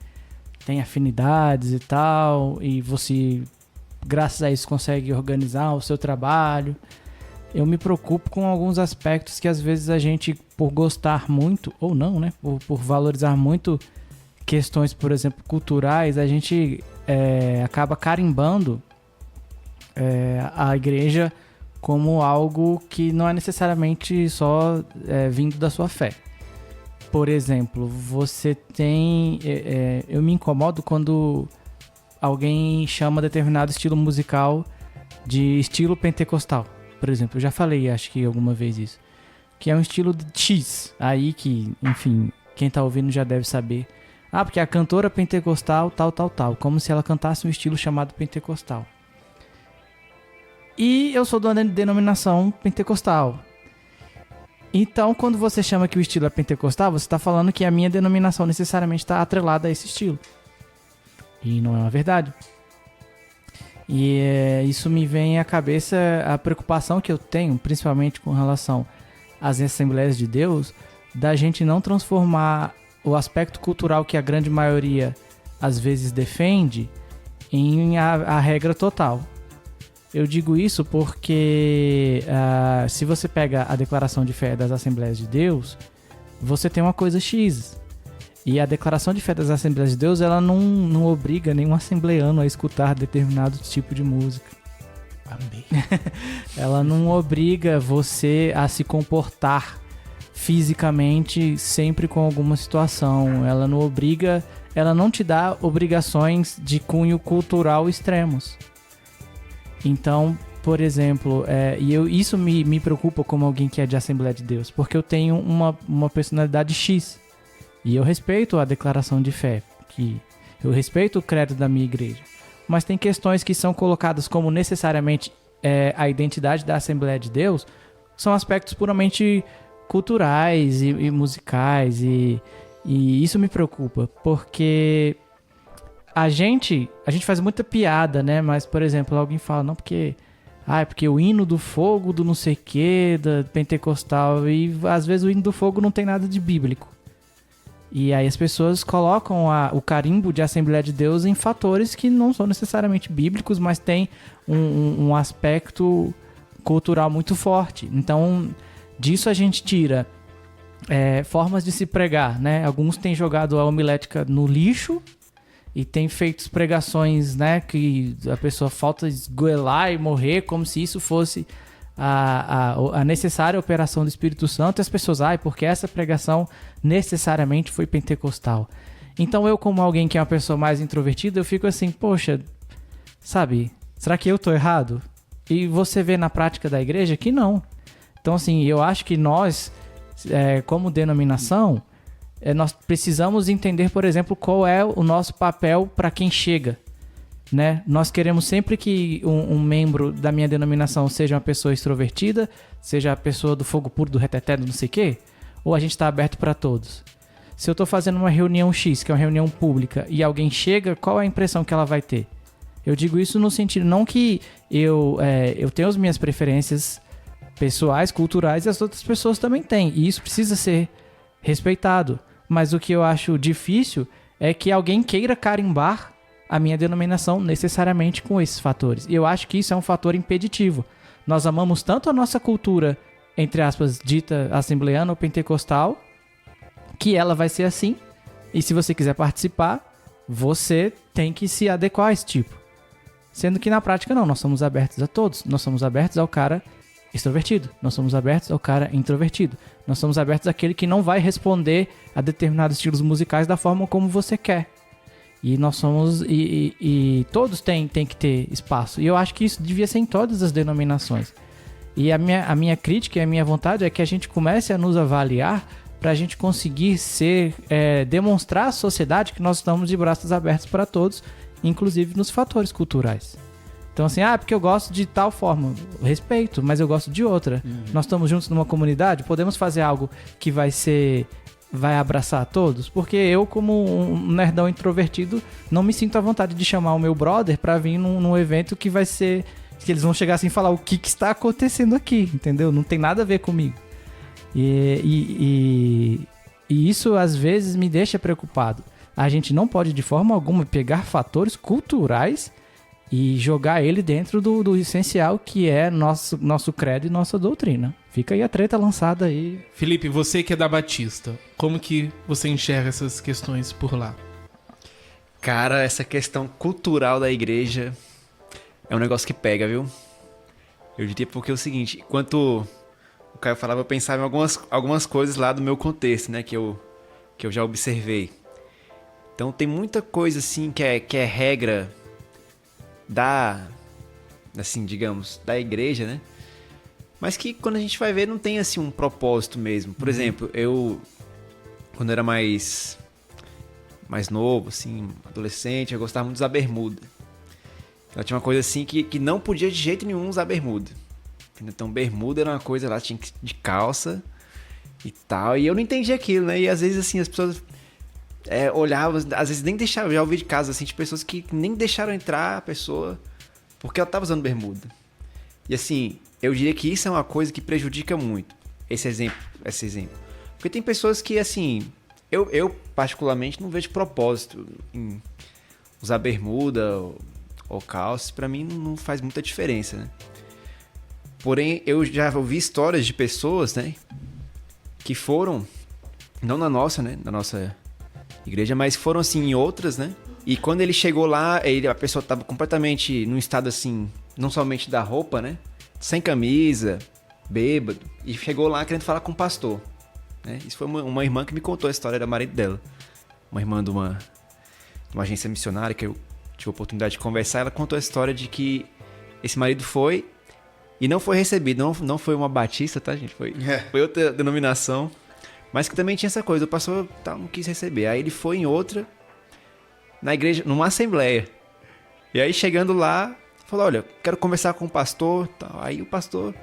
S2: têm afinidades e tal, e você, graças a isso, consegue organizar o seu trabalho. Eu me preocupo com alguns aspectos que às vezes a gente, por gostar muito, ou não, né, por valorizar muito questões, por exemplo, culturais, a gente acaba carimbando a igreja como algo que não é necessariamente só vindo da sua fé. Por exemplo, você tem... eu me incomodo quando alguém chama determinado estilo musical de estilo pentecostal. Por exemplo, eu já falei, acho que alguma vez isso. Que é um estilo de X. Aí que, enfim, quem tá ouvindo já deve saber. Ah, porque a cantora pentecostal, tal. Como se ela cantasse um estilo chamado pentecostal. E eu sou de uma denominação pentecostal. Então, quando você chama que o estilo é pentecostal, você está falando que a minha denominação necessariamente está atrelada a esse estilo. E não é uma verdade. E isso me vem à cabeça a preocupação que eu tenho, principalmente com relação às Assembleias de Deus, da gente não transformar o aspecto cultural que a grande maioria às vezes defende em a regra total. Eu digo isso porque se você pega a declaração de fé das Assembleias de Deus, você tem uma coisa X. E a declaração de fé das Assembleias de Deus, ela não obriga nenhum assembleiano a escutar determinado tipo de música.
S1: Amém.
S2: Ela não obriga você a se comportar fisicamente sempre com alguma situação. Ela não obriga, ela não te dá obrigações de cunho cultural extremos. Então, por exemplo, isso me preocupa como alguém que é de Assembleia de Deus, porque eu tenho uma personalidade X. E eu respeito a declaração de fé, que eu respeito o credo da minha igreja. Mas tem questões que são colocadas como necessariamente a identidade da Assembleia de Deus, são aspectos puramente culturais e musicais. E isso me preocupa, porque a gente faz muita piada, né? Mas, por exemplo, alguém fala, não, porque o hino do fogo do não sei o que, da pentecostal, e às vezes o hino do fogo não tem nada de bíblico. E aí as pessoas colocam o carimbo de Assembleia de Deus em fatores que não são necessariamente bíblicos, mas tem um aspecto cultural muito forte. Então, disso a gente tira formas de se pregar, né? Alguns têm jogado a homilética no lixo e têm feito pregações, né, que a pessoa falta esgoelar e morrer como se isso fosse a necessária operação do Espírito Santo, e as pessoas, porque essa pregação necessariamente foi pentecostal. Então eu, como alguém que é uma pessoa mais introvertida, eu fico assim, poxa, sabe, será que eu tô errado? E você vê na prática da igreja que não. Então assim, eu acho que nós, como denominação, nós precisamos entender, por exemplo, qual é o nosso papel para quem chega. Né? Nós queremos sempre que um membro da minha denominação seja uma pessoa extrovertida, seja a pessoa do fogo puro, do reteté, do não sei o quê, ou a gente está aberto para todos? Se eu estou fazendo uma reunião X, que é uma reunião pública, e alguém chega, qual é a impressão que ela vai ter? Eu digo isso no sentido, não que eu tenho as minhas preferências pessoais, culturais, e as outras pessoas também têm. E isso precisa ser respeitado. Mas o que eu acho difícil é que alguém queira carimbar a minha denominação necessariamente com esses fatores. E eu acho que isso é um fator impeditivo. Nós amamos tanto a nossa cultura, entre aspas, dita assembleana ou pentecostal, que ela vai ser assim. E se você quiser participar, você tem que se adequar a esse tipo. Sendo que na prática não, nós somos abertos a todos. Nós somos abertos ao cara extrovertido. Nós somos abertos ao cara introvertido. Nós somos abertos àquele que não vai responder a determinados estilos musicais da forma como você quer. E nós somos... E todos têm que ter espaço. E eu acho que isso devia ser em todas as denominações. E a minha crítica e a minha vontade é que a gente comece a nos avaliar para a gente conseguir demonstrar à sociedade que nós estamos de braços abertos para todos, inclusive nos fatores culturais. Então assim, porque eu gosto de tal forma, respeito, mas eu gosto de outra. Nós estamos juntos numa comunidade, podemos fazer algo que vai abraçar a todos? Porque eu, como um nerdão introvertido, não me sinto à vontade de chamar o meu brother para vir num evento que vai ser... que eles vão chegar assim e falar o que está acontecendo aqui, entendeu? Não tem nada a ver comigo. E isso às vezes me deixa preocupado. A gente não pode de forma alguma pegar fatores culturais e jogar ele dentro do essencial que é nosso credo e nossa doutrina. Fica aí a treta lançada aí.
S1: Felipe, você que é da Batista, como que você enxerga essas questões por lá?
S4: Cara, essa questão cultural da igreja é um negócio que pega, viu? Eu diria porque é o seguinte, enquanto o Caio falava, eu pensava em algumas coisas lá do meu contexto, né? Que eu já observei. Então tem muita coisa assim que é regra assim, digamos, da igreja, né? Mas que quando a gente vai ver não tem assim um propósito mesmo. Por exemplo, eu quando era mais novo, assim, adolescente, eu gostava muito de usar bermuda. Então tinha uma coisa assim que não podia de jeito nenhum usar bermuda. Então bermuda era uma coisa lá, tinha que de calça e tal. E eu não entendia aquilo, né? E às vezes assim, as pessoas olhavam, às vezes nem deixavam, já ouvi de casos assim, de pessoas que nem deixaram entrar a pessoa porque ela tava usando bermuda. E assim, eu diria que isso é uma coisa que prejudica muito, esse exemplo. Porque tem pessoas que assim, eu particularmente não vejo propósito em usar bermuda ou calça, pra mim não faz muita diferença, né? Porém, eu já ouvi histórias de pessoas, né, que foram, não na nossa, né, na nossa igreja, mas foram assim em outras, né? E quando ele chegou lá, a pessoa tava completamente num estado assim, não somente da roupa, né, sem camisa, bêbado, e chegou lá querendo falar com o pastor, né? Isso foi uma irmã que me contou a história, da marido dela, uma irmã de uma agência missionária que eu tive a oportunidade de conversar. Ela contou a história de que esse marido foi e não foi recebido, não foi uma batista, tá, gente? Foi outra denominação, mas que também tinha essa coisa, o pastor não quis receber. Aí ele foi em outra, na igreja, numa assembleia. E aí chegando lá, falou, olha, quero conversar com o pastor. Aí o pastor,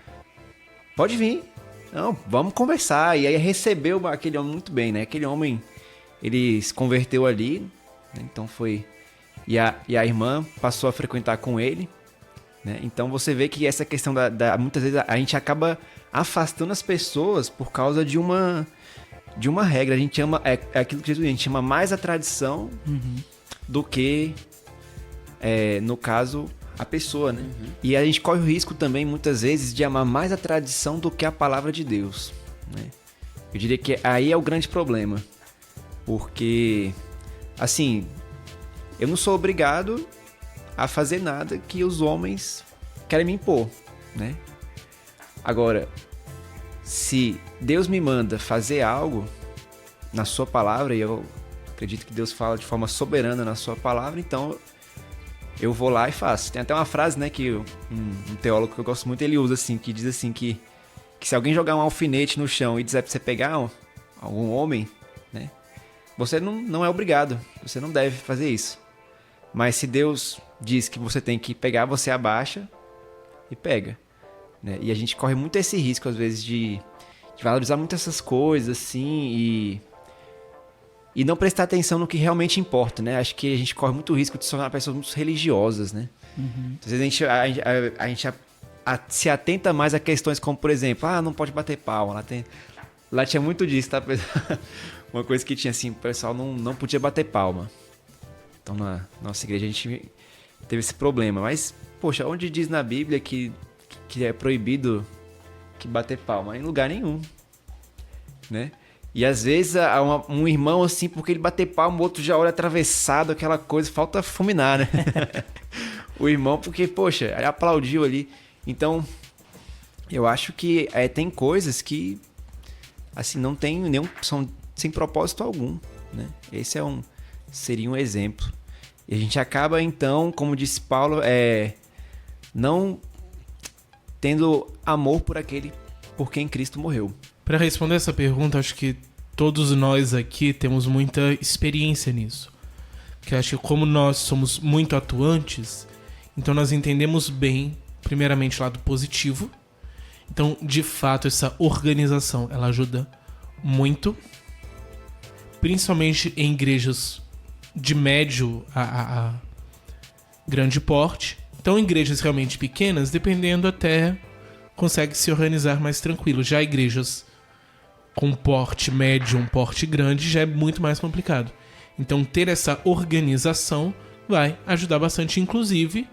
S4: pode vir, não, vamos conversar. E aí recebeu aquele homem muito bem, né? Aquele homem, ele se converteu ali, né? Então foi... E a irmã passou a frequentar com ele, né? Então você vê que essa questão muitas vezes a gente acaba afastando as pessoas por causa de uma regra. A gente ama, é aquilo que Jesus diz, a gente chama mais a tradição do que, no caso, a pessoa, né? E a gente corre o risco também, muitas vezes, de amar mais a tradição do que a palavra de Deus, né? Eu diria que aí é o grande problema. Porque, assim, eu não sou obrigado a fazer nada que os homens querem me impor, né? Agora, se Deus me manda fazer algo na sua palavra, e eu acredito que Deus fala de forma soberana na sua palavra, então eu vou lá e faço. Tem até uma frase, né, que um teólogo que eu gosto muito, ele usa assim, que diz assim que se alguém jogar um alfinete no chão e dizer pra você pegar algum homem, né, você não é obrigado, você não deve fazer isso. Mas se Deus diz que você tem que pegar, você abaixa e pega, né? E a gente corre muito esse risco, às vezes, de valorizar muito essas coisas, assim, e não prestar atenção no que realmente importa, né? Acho que a gente corre muito risco de se tornar pessoas muito religiosas, né? Às vezes a gente se atenta mais a questões como, por exemplo, não pode bater palma. Lá tinha muito disso, tá? Uma coisa que tinha assim, o pessoal não podia bater palma. Então na nossa igreja a gente teve esse problema. Mas, poxa, onde diz na Bíblia que é proibido que bater palma? Em lugar nenhum, né? E às vezes um irmão assim, porque ele bater palma, o outro já olha atravessado, aquela coisa, falta fulminar, né? O irmão, porque, poxa, ele aplaudiu ali. Então, eu acho que tem coisas que, assim, não tem são sem propósito algum, né? Esse seria um exemplo. E a gente acaba, então, como disse Paulo, não tendo amor por quem Cristo morreu.
S1: Para responder essa pergunta, acho que todos nós aqui temos muita experiência nisso. Porque acho que como nós somos muito atuantes, então nós entendemos bem, primeiramente, o lado positivo. Então, de fato, essa organização, ela ajuda muito. Principalmente em igrejas de médio a grande porte. Então, em igrejas realmente pequenas, dependendo até, consegue se organizar mais tranquilo. Já igrejas com porte médio, um porte grande, já é muito mais complicado. Então, ter essa organização vai ajudar bastante, inclusive,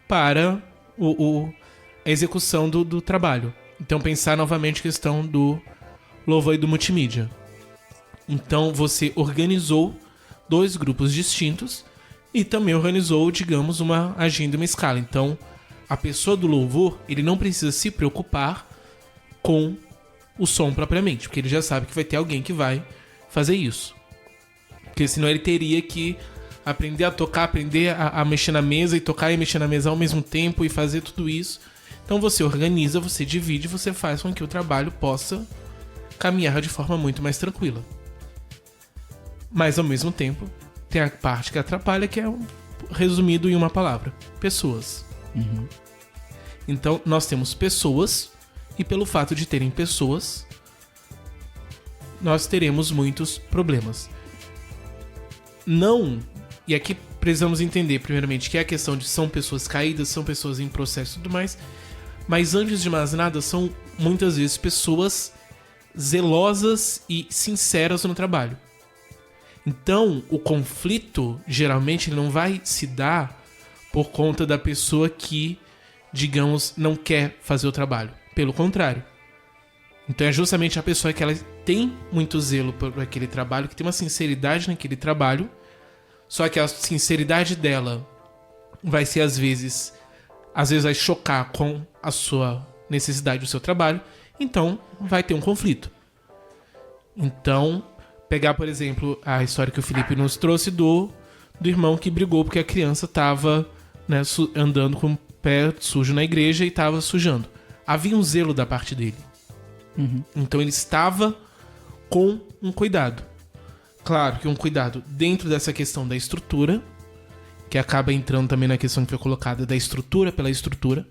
S1: para a execução do trabalho. Então, pensar novamente a questão do louvor e do multimídia. Então, você organizou 2 grupos distintos e também organizou, digamos, uma agenda, uma escala. Então, a pessoa do louvor, ele não precisa se preocupar com o som propriamente, porque ele já sabe que vai ter alguém que vai fazer isso. Porque senão ele teria que aprender a tocar, aprender a mexer na mesa e tocar e mexer na mesa ao mesmo tempo e fazer tudo isso. Então você organiza, você divide, você faz com que o trabalho possa caminhar de forma muito mais tranquila. Mas ao mesmo tempo, tem a parte que atrapalha, que é resumido em uma palavra: pessoas.
S2: Uhum.
S1: Então nós temos pessoas, e pelo fato de terem pessoas, nós teremos muitos problemas. E aqui precisamos entender, primeiramente, que é a questão de são pessoas caídas, são pessoas em processo e tudo mais, mas antes de mais nada, são muitas vezes pessoas zelosas e sinceras no trabalho. Então, o conflito, geralmente, ele não vai se dar por conta da pessoa que, digamos, não quer fazer o trabalho. Pelo contrário. Então é justamente a pessoa que ela tem muito zelo por aquele trabalho, que tem uma sinceridade naquele trabalho, só que a sinceridade dela vai ser, às vezes vai chocar com a sua necessidade do seu trabalho, então vai ter um conflito. Então, pegar, por exemplo, a história que o Felipe nos trouxe do irmão que brigou porque a criança estava, né, andando com o pé sujo na igreja e estava sujando. Havia um zelo da parte dele.
S2: Uhum.
S1: Então ele estava com um cuidado. Claro que um cuidado dentro dessa questão da estrutura, que acaba entrando também na questão que foi colocada da estrutura pela estrutura,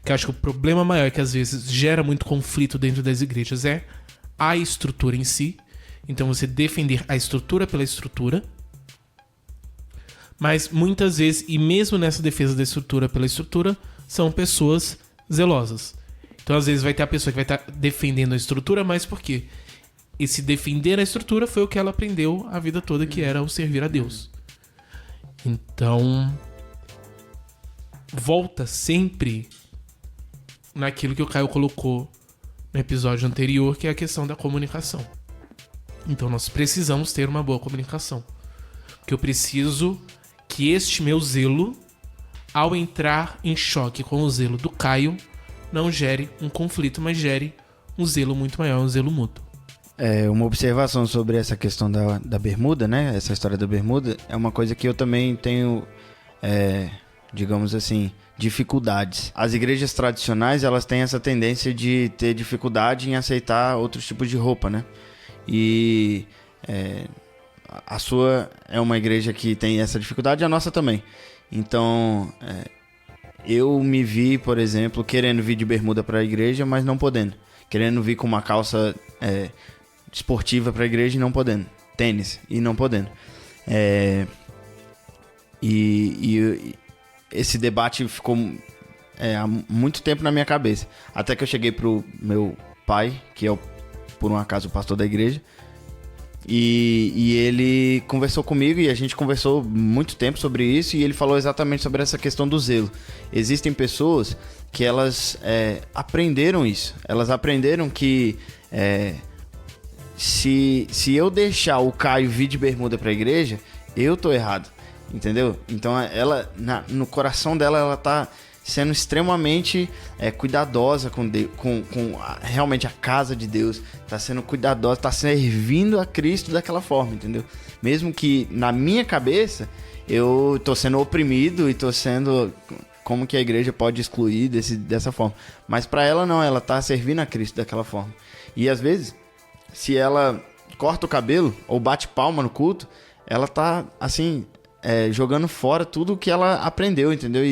S1: que eu acho que o problema maior que às vezes gera muito conflito dentro das igrejas é a estrutura em si. Então você defender a estrutura pela estrutura. Mas muitas vezes, e mesmo nessa defesa da estrutura pela estrutura, são pessoas zelosas. Então, às vezes, vai ter a pessoa que vai estar defendendo a estrutura, mas por quê? Esse defender a estrutura foi o que ela aprendeu a vida toda, que era o servir a Deus. Então, volta sempre naquilo que o Caio colocou no episódio anterior, que é a questão da comunicação. Então, nós precisamos ter uma boa comunicação. Porque eu preciso que este meu zelo, ao entrar em choque com o zelo do Caio, não gere um conflito, mas gere um zelo muito maior, um zelo mútuo.
S3: Uma observação sobre essa questão da bermuda, né? Essa história da bermuda é uma coisa que eu também tenho, digamos assim, dificuldades. As igrejas tradicionais, elas têm essa tendência de ter dificuldade em aceitar outros tipos de roupa, né? E a sua é uma igreja que tem essa dificuldade, a nossa também. Então, eu me vi, por exemplo, querendo vir de bermuda para a igreja, mas não podendo. Querendo vir com uma calça esportiva para a igreja e não podendo. Tênis e não podendo. E esse debate ficou há muito tempo na minha cabeça. Até que eu cheguei pro meu pai, que é, por um acaso, o pastor da igreja. E ele conversou comigo e a gente conversou muito tempo sobre isso, e ele falou exatamente sobre essa questão do zelo. Existem pessoas que elas aprenderam isso. Elas aprenderam que se eu deixar o Caio vir de bermuda pra igreja, eu tô errado, entendeu? Então ela, no coração dela, ela tá sendo extremamente cuidadosa com realmente a casa de Deus, tá sendo cuidadosa, tá servindo a Cristo daquela forma, entendeu? Mesmo que na minha cabeça eu tô sendo oprimido e tô sendo... Como que a igreja pode excluir dessa forma? Mas pra ela não, ela tá servindo a Cristo daquela forma. E às vezes, se ela corta o cabelo ou bate palma no culto, ela tá assim... jogando fora tudo o que ela aprendeu, entendeu?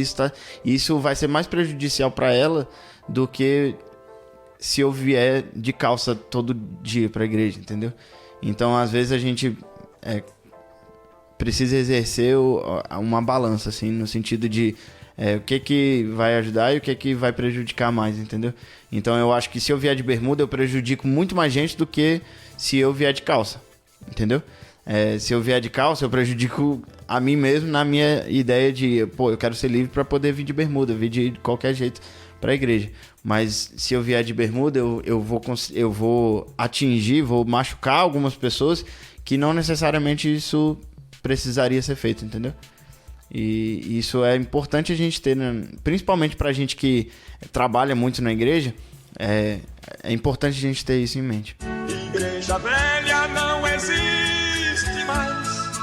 S3: Isso vai ser mais prejudicial para ela do que se eu vier de calça todo dia para a igreja, entendeu? Então, às vezes, a gente precisa exercer uma balança, assim, no sentido de o que vai ajudar e o que vai prejudicar mais, entendeu? Então, eu acho que se eu vier de bermuda, eu prejudico muito mais gente do que se eu vier de calça, entendeu? Se eu vier de calça, eu prejudico a mim mesmo na minha ideia de, eu quero ser livre para poder vir de bermuda, vir de qualquer jeito para a igreja. Mas se eu vier de bermuda, eu vou atingir, vou machucar algumas pessoas que não necessariamente isso precisaria ser feito, entendeu? E isso é importante a gente ter, né? Principalmente pra gente que trabalha muito na igreja, é importante a gente ter isso em mente.
S5: Igreja velha não existe mais.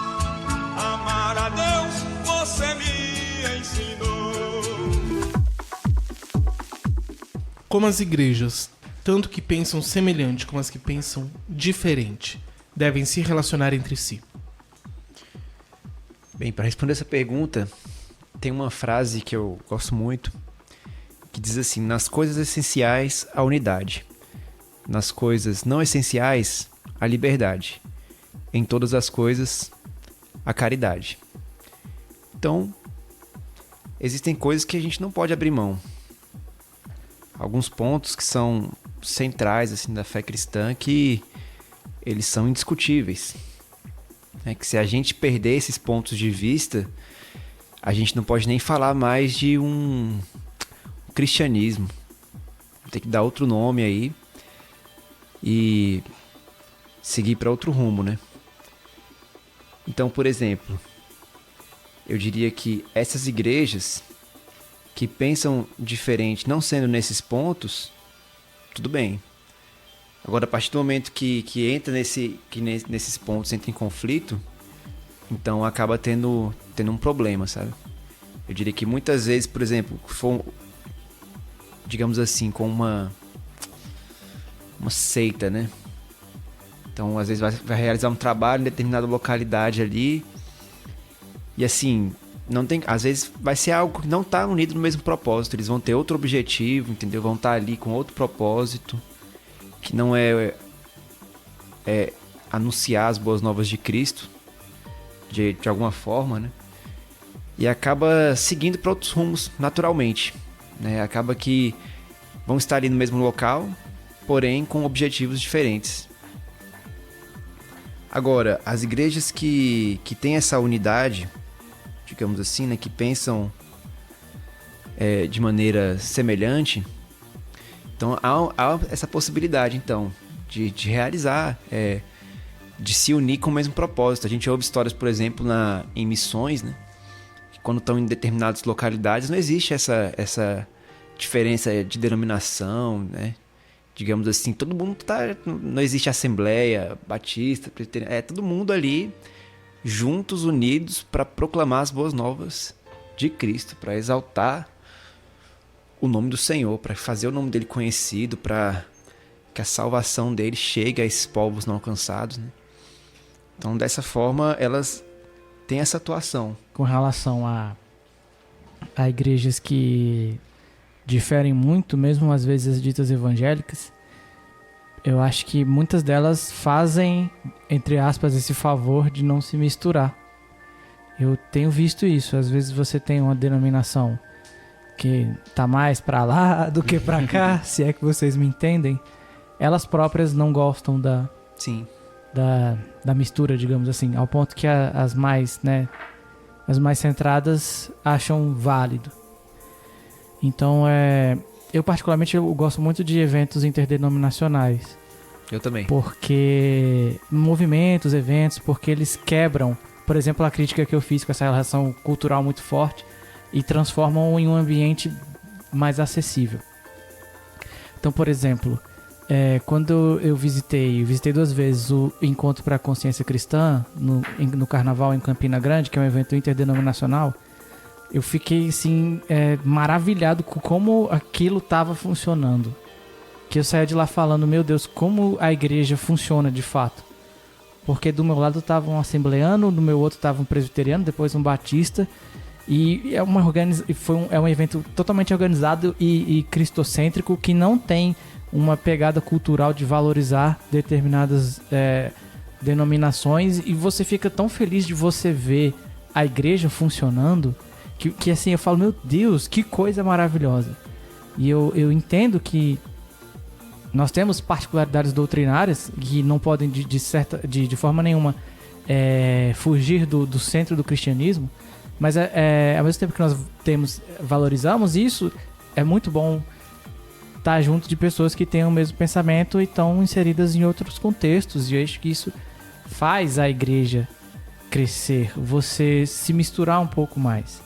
S5: Amar a Deus você me ensinou.
S1: Como as igrejas, tanto que pensam semelhante como as que pensam diferente, devem se relacionar entre si?
S4: Bem, para responder essa pergunta, tem uma frase que eu gosto muito, que diz assim: nas coisas essenciais, a unidade. Nas coisas não essenciais, a liberdade. Em todas as coisas, a caridade. Então, existem coisas que a gente não pode abrir mão. Alguns pontos que são centrais assim, da fé cristã, que eles são indiscutíveis. Que se a gente perder esses pontos de vista, a gente não pode nem falar mais de um cristianismo. Tem que dar outro nome aí e seguir para outro rumo, né? Então, por exemplo, eu diria que essas igrejas que pensam diferente, não sendo nesses pontos, tudo bem. Agora, a partir do momento que entra nesses pontos, entra em conflito, então acaba tendo um problema, sabe? Eu diria que muitas vezes, por exemplo, digamos assim, com uma seita, né? Então, às vezes vai realizar um trabalho em determinada localidade ali e assim, às vezes vai ser algo que não está unido no mesmo propósito, eles vão ter outro objetivo, entendeu? Vão estar ali com outro propósito, que não é anunciar as boas novas de Cristo, de alguma forma, né? E acaba seguindo para outros rumos naturalmente, né? Acaba que vão estar ali no mesmo local, porém com objetivos diferentes. Agora, as igrejas que têm essa unidade, digamos assim, né? Que pensam de maneira semelhante, então há essa possibilidade então de realizar, de se unir com o mesmo propósito. A gente ouve histórias, por exemplo, em missões, né? Que quando estão em determinadas localidades não existe essa diferença de denominação, né? Digamos assim, todo mundo não existe assembleia batista, todo mundo ali juntos, unidos para proclamar as boas novas de Cristo, para exaltar o nome do Senhor, para fazer o nome dele conhecido, para que a salvação dele chegue a esses povos não alcançados, né? Então, dessa forma, elas têm essa atuação.
S2: Com relação a igrejas que diferem muito, mesmo às vezes as ditas evangélicas, eu acho que muitas delas fazem, entre aspas, esse favor de não se misturar. Eu tenho visto isso. Às vezes você tem uma denominação que tá mais pra lá do que pra cá, se é que vocês me entendem, elas próprias não gostam
S4: Sim.
S2: da mistura, digamos assim, ao ponto que as mais centradas acham válido. Então, eu particularmente eu gosto muito de eventos interdenominacionais.
S4: Eu também.
S2: Porque movimentos, eventos, porque eles quebram, por exemplo, a crítica que eu fiz com essa relação cultural muito forte e transformam em um ambiente mais acessível. Então, por exemplo, quando eu visitei 2 vezes o Encontro para a Consciência Cristã no Carnaval em Campina Grande, que é um evento interdenominacional, eu fiquei assim maravilhado com como aquilo estava funcionando. Que eu saía de lá falando, meu Deus, como a igreja funciona de fato. Porque do meu lado estava um assembleano, do meu outro estava um presbiteriano, depois um batista. E é um evento totalmente organizado e cristocêntrico, que não tem uma pegada cultural de valorizar determinadas denominações. E você fica tão feliz de você ver a igreja funcionando, que assim, eu falo, meu Deus, que coisa maravilhosa. E eu entendo que nós temos particularidades doutrinárias que não podem de forma nenhuma fugir do centro do cristianismo, mas ao mesmo tempo que nós valorizamos isso, é muito bom estar junto de pessoas que têm o mesmo pensamento e estão inseridas em outros contextos, e eu acho que isso faz a igreja crescer, você se misturar um pouco mais.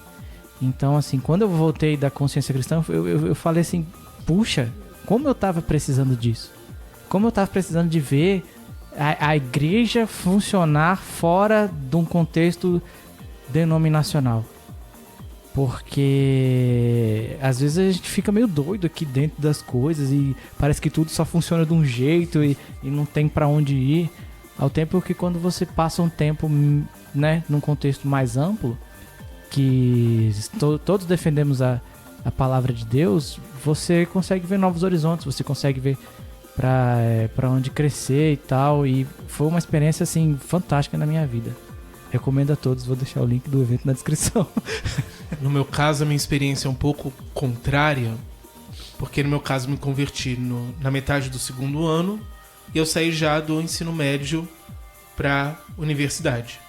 S2: Então, assim, quando eu voltei da consciência cristã, eu falei assim, puxa, como eu estava precisando disso. Como eu estava precisando de ver a igreja funcionar fora de um contexto denominacional. Porque às vezes a gente fica meio doido aqui dentro das coisas e parece que tudo só funciona de um jeito e não tem para onde ir. Ao tempo que quando você passa um tempo, né, num contexto mais amplo, que todos defendemos a palavra de Deus, você consegue ver novos horizontes, você consegue ver pra onde crescer e tal, e foi uma experiência assim fantástica na minha vida. Recomendo a todos, vou deixar o link do evento na descrição.
S1: No meu caso, a minha experiência é um pouco contrária, porque no meu caso me converti na metade do 2º ano e eu saí já do ensino médio pra universidade.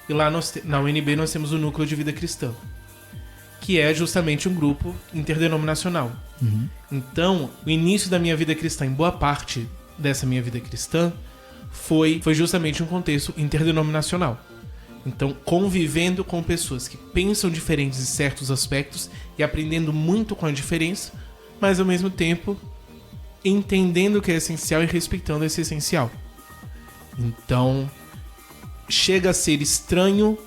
S1: E lá na UNB nós temos o Núcleo de Vida Cristã, que é justamente um grupo interdenominacional.
S2: Uhum.
S1: Então, o início da minha vida cristã, em boa parte dessa minha vida cristã, foi justamente um contexto interdenominacional. Então, convivendo com pessoas que pensam diferentes em certos aspectos e aprendendo muito com a diferença, mas ao mesmo tempo entendendo o que é essencial e respeitando esse essencial. Então, chega a ser estranho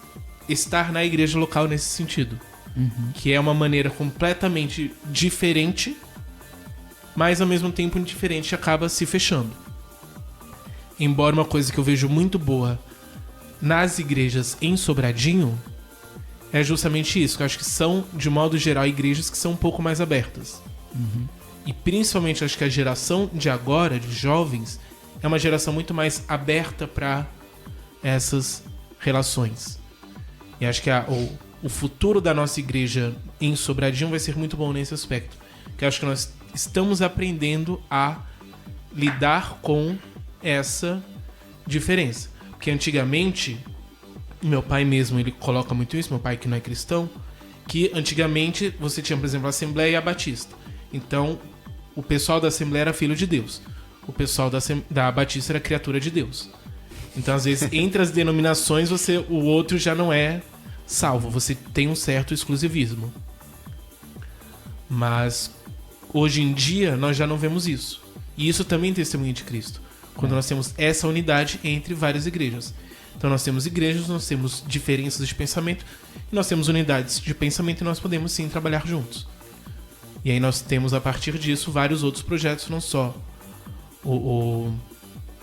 S1: estar na igreja local nesse sentido.
S2: Uhum.
S1: Que é uma maneira completamente diferente, mas ao mesmo tempo indiferente acaba se fechando. Embora uma coisa que eu vejo muito boa nas igrejas em Sobradinho é justamente isso, que eu acho que são, de modo geral, igrejas que são um pouco mais abertas.
S2: Uhum.
S1: E principalmente acho que a geração de agora, de jovens, é uma geração muito mais aberta para essas relações. E acho que o futuro da nossa igreja em Sobradinho vai ser muito bom nesse aspecto. Que eu acho que nós estamos aprendendo a lidar com essa diferença. Porque antigamente, meu pai mesmo, ele coloca muito isso, meu pai que não é cristão, que antigamente você tinha, por exemplo, a Assembleia e a Batista. Então, o pessoal da Assembleia era filho de Deus. O pessoal da Batista era criatura de Deus. Então, às vezes, entre as denominações, o outro já não é salvo. Você tem um certo exclusivismo. Mas, hoje em dia, nós já não vemos isso. E isso também é testemunho de Cristo. Quando nós temos essa unidade entre várias igrejas. Então, nós temos igrejas, nós temos diferenças de pensamento, e nós temos unidades de pensamento e nós podemos, sim, trabalhar juntos. E aí nós temos, a partir disso, vários outros projetos, não só o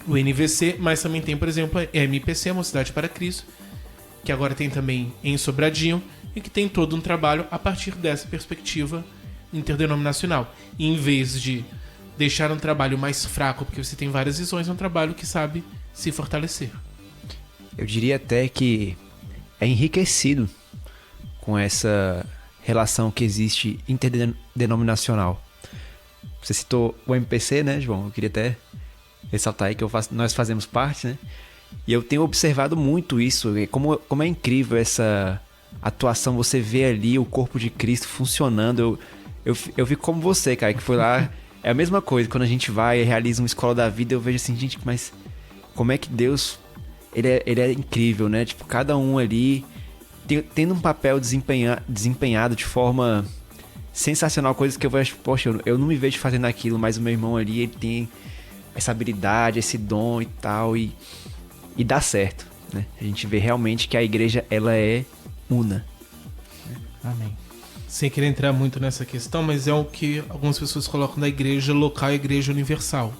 S1: NVC, mas também tem, por exemplo, a MPC, a Mocidade para Cristo, que agora tem também em Sobradinho, e que tem todo um trabalho a partir dessa perspectiva interdenominacional. E em vez de deixar um trabalho mais fraco, porque você tem várias visões, é um trabalho que sabe se fortalecer. Eu
S4: diria até que é enriquecido com essa relação que existe interdenominacional. Você citou o MPC, né, João? Eu queria até ressaltar aí que nós fazemos parte, né? E eu tenho observado muito isso, como é incrível essa atuação, você vê ali o corpo de Cristo funcionando. Eu vi como você, cara, que foi lá. É a mesma coisa, quando a gente vai e realiza uma escola da vida, eu vejo assim, gente, mas como é que Deus, ele é incrível, né? Tipo, cada um ali tendo um papel desempenhado de forma sensacional, coisas que eu vejo, poxa, eu não me vejo fazendo aquilo, mas o meu irmão ali, ele tem essa habilidade, esse dom e tal, e dá certo, né? A gente vê realmente que a igreja, ela é una.
S2: Amém.
S1: Sem querer entrar muito nessa questão, mas é o que algumas pessoas colocam da igreja local e a igreja universal.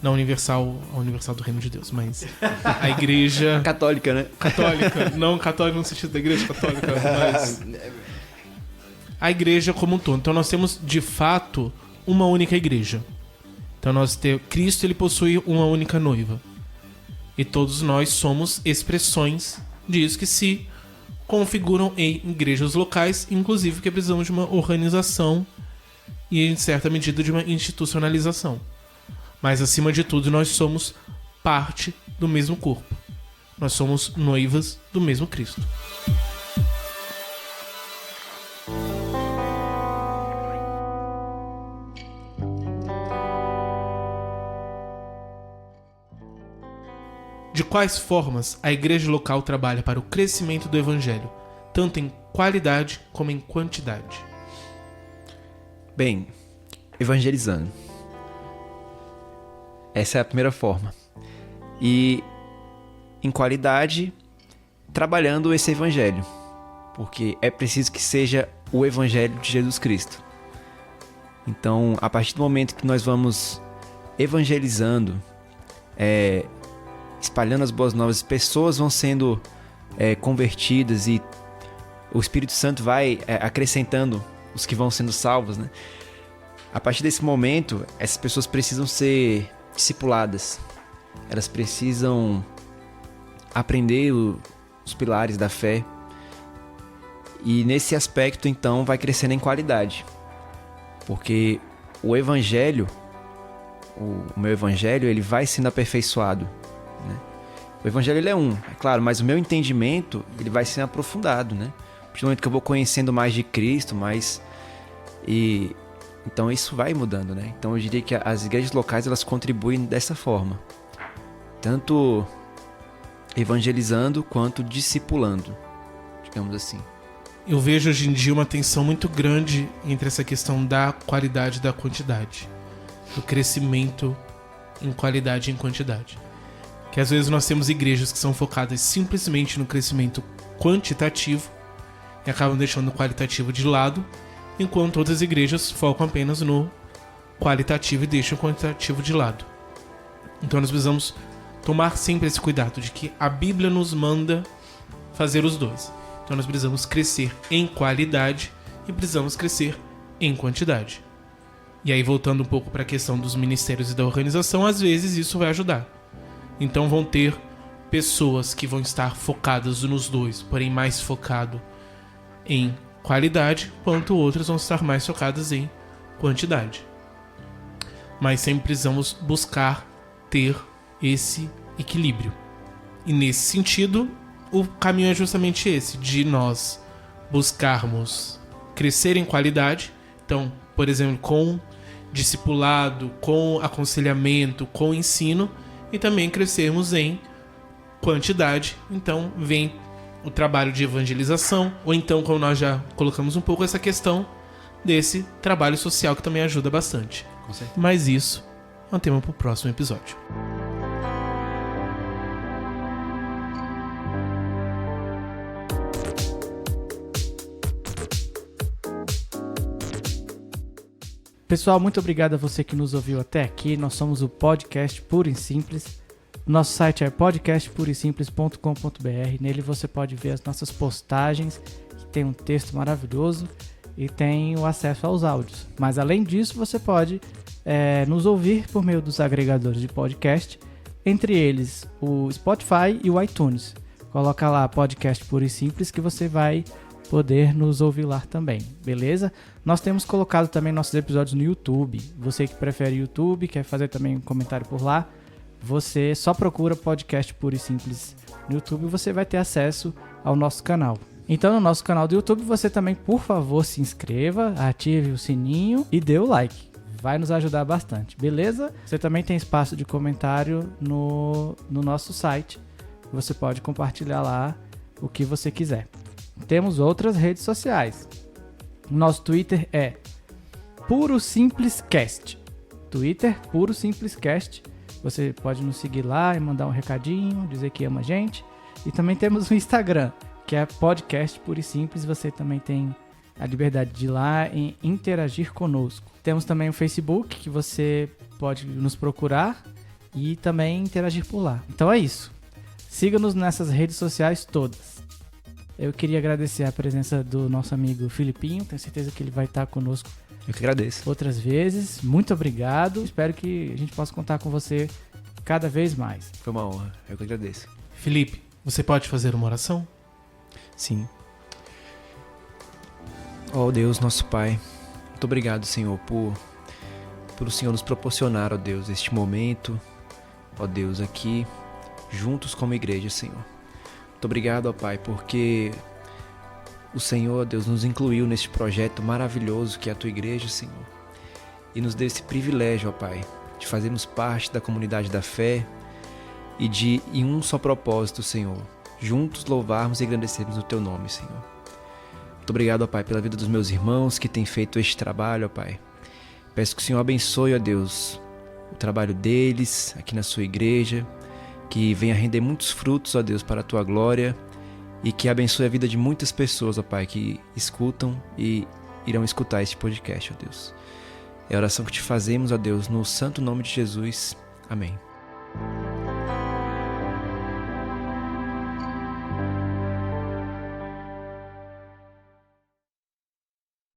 S1: Não universal, a universal do reino de Deus, mas a igreja...
S4: Católica, né?
S1: Católica. Não católica no sentido da igreja católica, mas... a igreja como um todo. Então nós temos, de fato, uma única igreja. Então Cristo, ele possui uma única noiva. E todos nós somos expressões disso que se configuram em igrejas locais, inclusive que precisamos de uma organização e, em certa medida, de uma institucionalização. Mas, acima de tudo, nós somos parte do mesmo corpo. Nós somos noivas do mesmo Cristo. De quais formas a igreja local trabalha para o crescimento do evangelho, tanto em qualidade como em quantidade?
S4: Bem, evangelizando. Essa é a primeira forma. E em qualidade, trabalhando esse evangelho. Porque é preciso que seja o evangelho de Jesus Cristo. Então, a partir do momento que nós vamos evangelizando, espalhando as boas novas, pessoas vão sendo convertidas e o Espírito Santo vai acrescentando os que vão sendo salvos, né? A partir desse momento, essas pessoas precisam ser discipuladas. Elas precisam aprender os pilares da fé. E nesse aspecto, então, vai crescendo em qualidade. Porque o evangelho, o meu evangelho, ele vai sendo aperfeiçoado. Né? O evangelho ele é é claro, mas o meu entendimento ele vai sendo aprofundado, né? A partir do momento que eu vou conhecendo mais de Cristo, então isso vai mudando, né? Então eu diria que as igrejas locais elas contribuem dessa forma, tanto evangelizando quanto discipulando, digamos assim.
S1: Eu vejo hoje em dia uma tensão muito grande entre essa questão da qualidade e da quantidade, do crescimento em qualidade e em quantidade. Que às vezes nós temos igrejas que são focadas simplesmente no crescimento quantitativo e acabam deixando o qualitativo de lado, enquanto outras igrejas focam apenas no qualitativo e deixam o quantitativo de lado. Então nós precisamos tomar sempre esse cuidado de que a Bíblia nos manda fazer os dois. Então nós precisamos crescer em qualidade e precisamos crescer em quantidade. E aí, voltando um pouco para a questão dos ministérios e da organização, às vezes isso vai ajudar. Então vão ter pessoas que vão estar focadas nos dois, porém mais focado em qualidade, enquanto outras vão estar mais focadas em quantidade. Mas sempre precisamos buscar ter esse equilíbrio. E nesse sentido, o caminho é justamente esse, de nós buscarmos crescer em qualidade. Então, por exemplo, com discipulado, com aconselhamento, com ensino, e também crescermos em quantidade. Então vem o trabalho de evangelização, ou então, como nós já colocamos um pouco, essa questão desse trabalho social que também ajuda bastante.
S4: Com certeza.
S1: Mas isso é um tema para o próximo episódio.
S2: Pessoal, muito obrigado a você que nos ouviu até aqui. Nós somos o Podcast Puro e Simples. Nosso site é podcastpurosimples.com.br. Nele você pode ver as nossas postagens, que tem um texto maravilhoso e tem o acesso aos áudios. Mas além disso, você pode nos ouvir por meio dos agregadores de podcast, entre eles o Spotify e o iTunes. Coloca lá Podcast Puro e Simples que você vai poder nos ouvir lá também, beleza? Nós temos colocado também nossos episódios no YouTube. Você que prefere YouTube, quer fazer também um comentário por lá, você só procura Podcast Puro e Simples no YouTube e você vai ter acesso ao nosso canal. Então, no nosso canal do YouTube, você também, por favor, se inscreva, ative o sininho e dê o like. Vai nos ajudar bastante, beleza? Você também tem espaço de comentário no nosso site. Você pode compartilhar lá o que você quiser. Temos outras redes sociais. Nosso Twitter é Puro Simples Cast. Twitter, Puro Simples Cast. Você pode nos seguir lá e mandar um recadinho, dizer que ama a gente. E também temos o Instagram, que é Podcast Puro e Simples. Você também tem a liberdade de ir lá e interagir conosco. Temos também o Facebook, que você pode nos procurar e também interagir por lá. Então é isso. Siga-nos nessas redes sociais todas. Eu queria agradecer a presença do nosso amigo Filipinho. Tenho certeza que ele vai estar conosco.
S4: Eu que agradeço.
S2: Outras vezes. Muito obrigado. Espero que a gente possa contar com você cada vez mais.
S4: Foi uma honra. Eu que agradeço.
S1: Felipe, você pode fazer uma oração?
S4: Sim. Ó Deus, nosso Pai, muito obrigado, Senhor, por o Senhor nos proporcionar, ó Deus, este momento, ó Deus, aqui, juntos como igreja, Senhor. Muito obrigado, ó Pai, porque o Senhor, ó Deus, nos incluiu neste projeto maravilhoso que é a Tua igreja, Senhor, e nos deu esse privilégio, ó Pai, de fazermos parte da comunidade da fé e de, em um só propósito, Senhor, juntos louvarmos e agradecermos o Teu nome, Senhor. Muito obrigado, ó Pai, pela vida dos meus irmãos que têm feito este trabalho, ó Pai. Peço que o Senhor abençoe, ó Deus, o trabalho deles aqui na sua igreja, que venha render muitos frutos, ó Deus, para a Tua glória e que abençoe a vida de muitas pessoas, ó Pai, que escutam e irão escutar este podcast, ó Deus. É a oração que te fazemos, ó Deus, no santo nome de Jesus. Amém.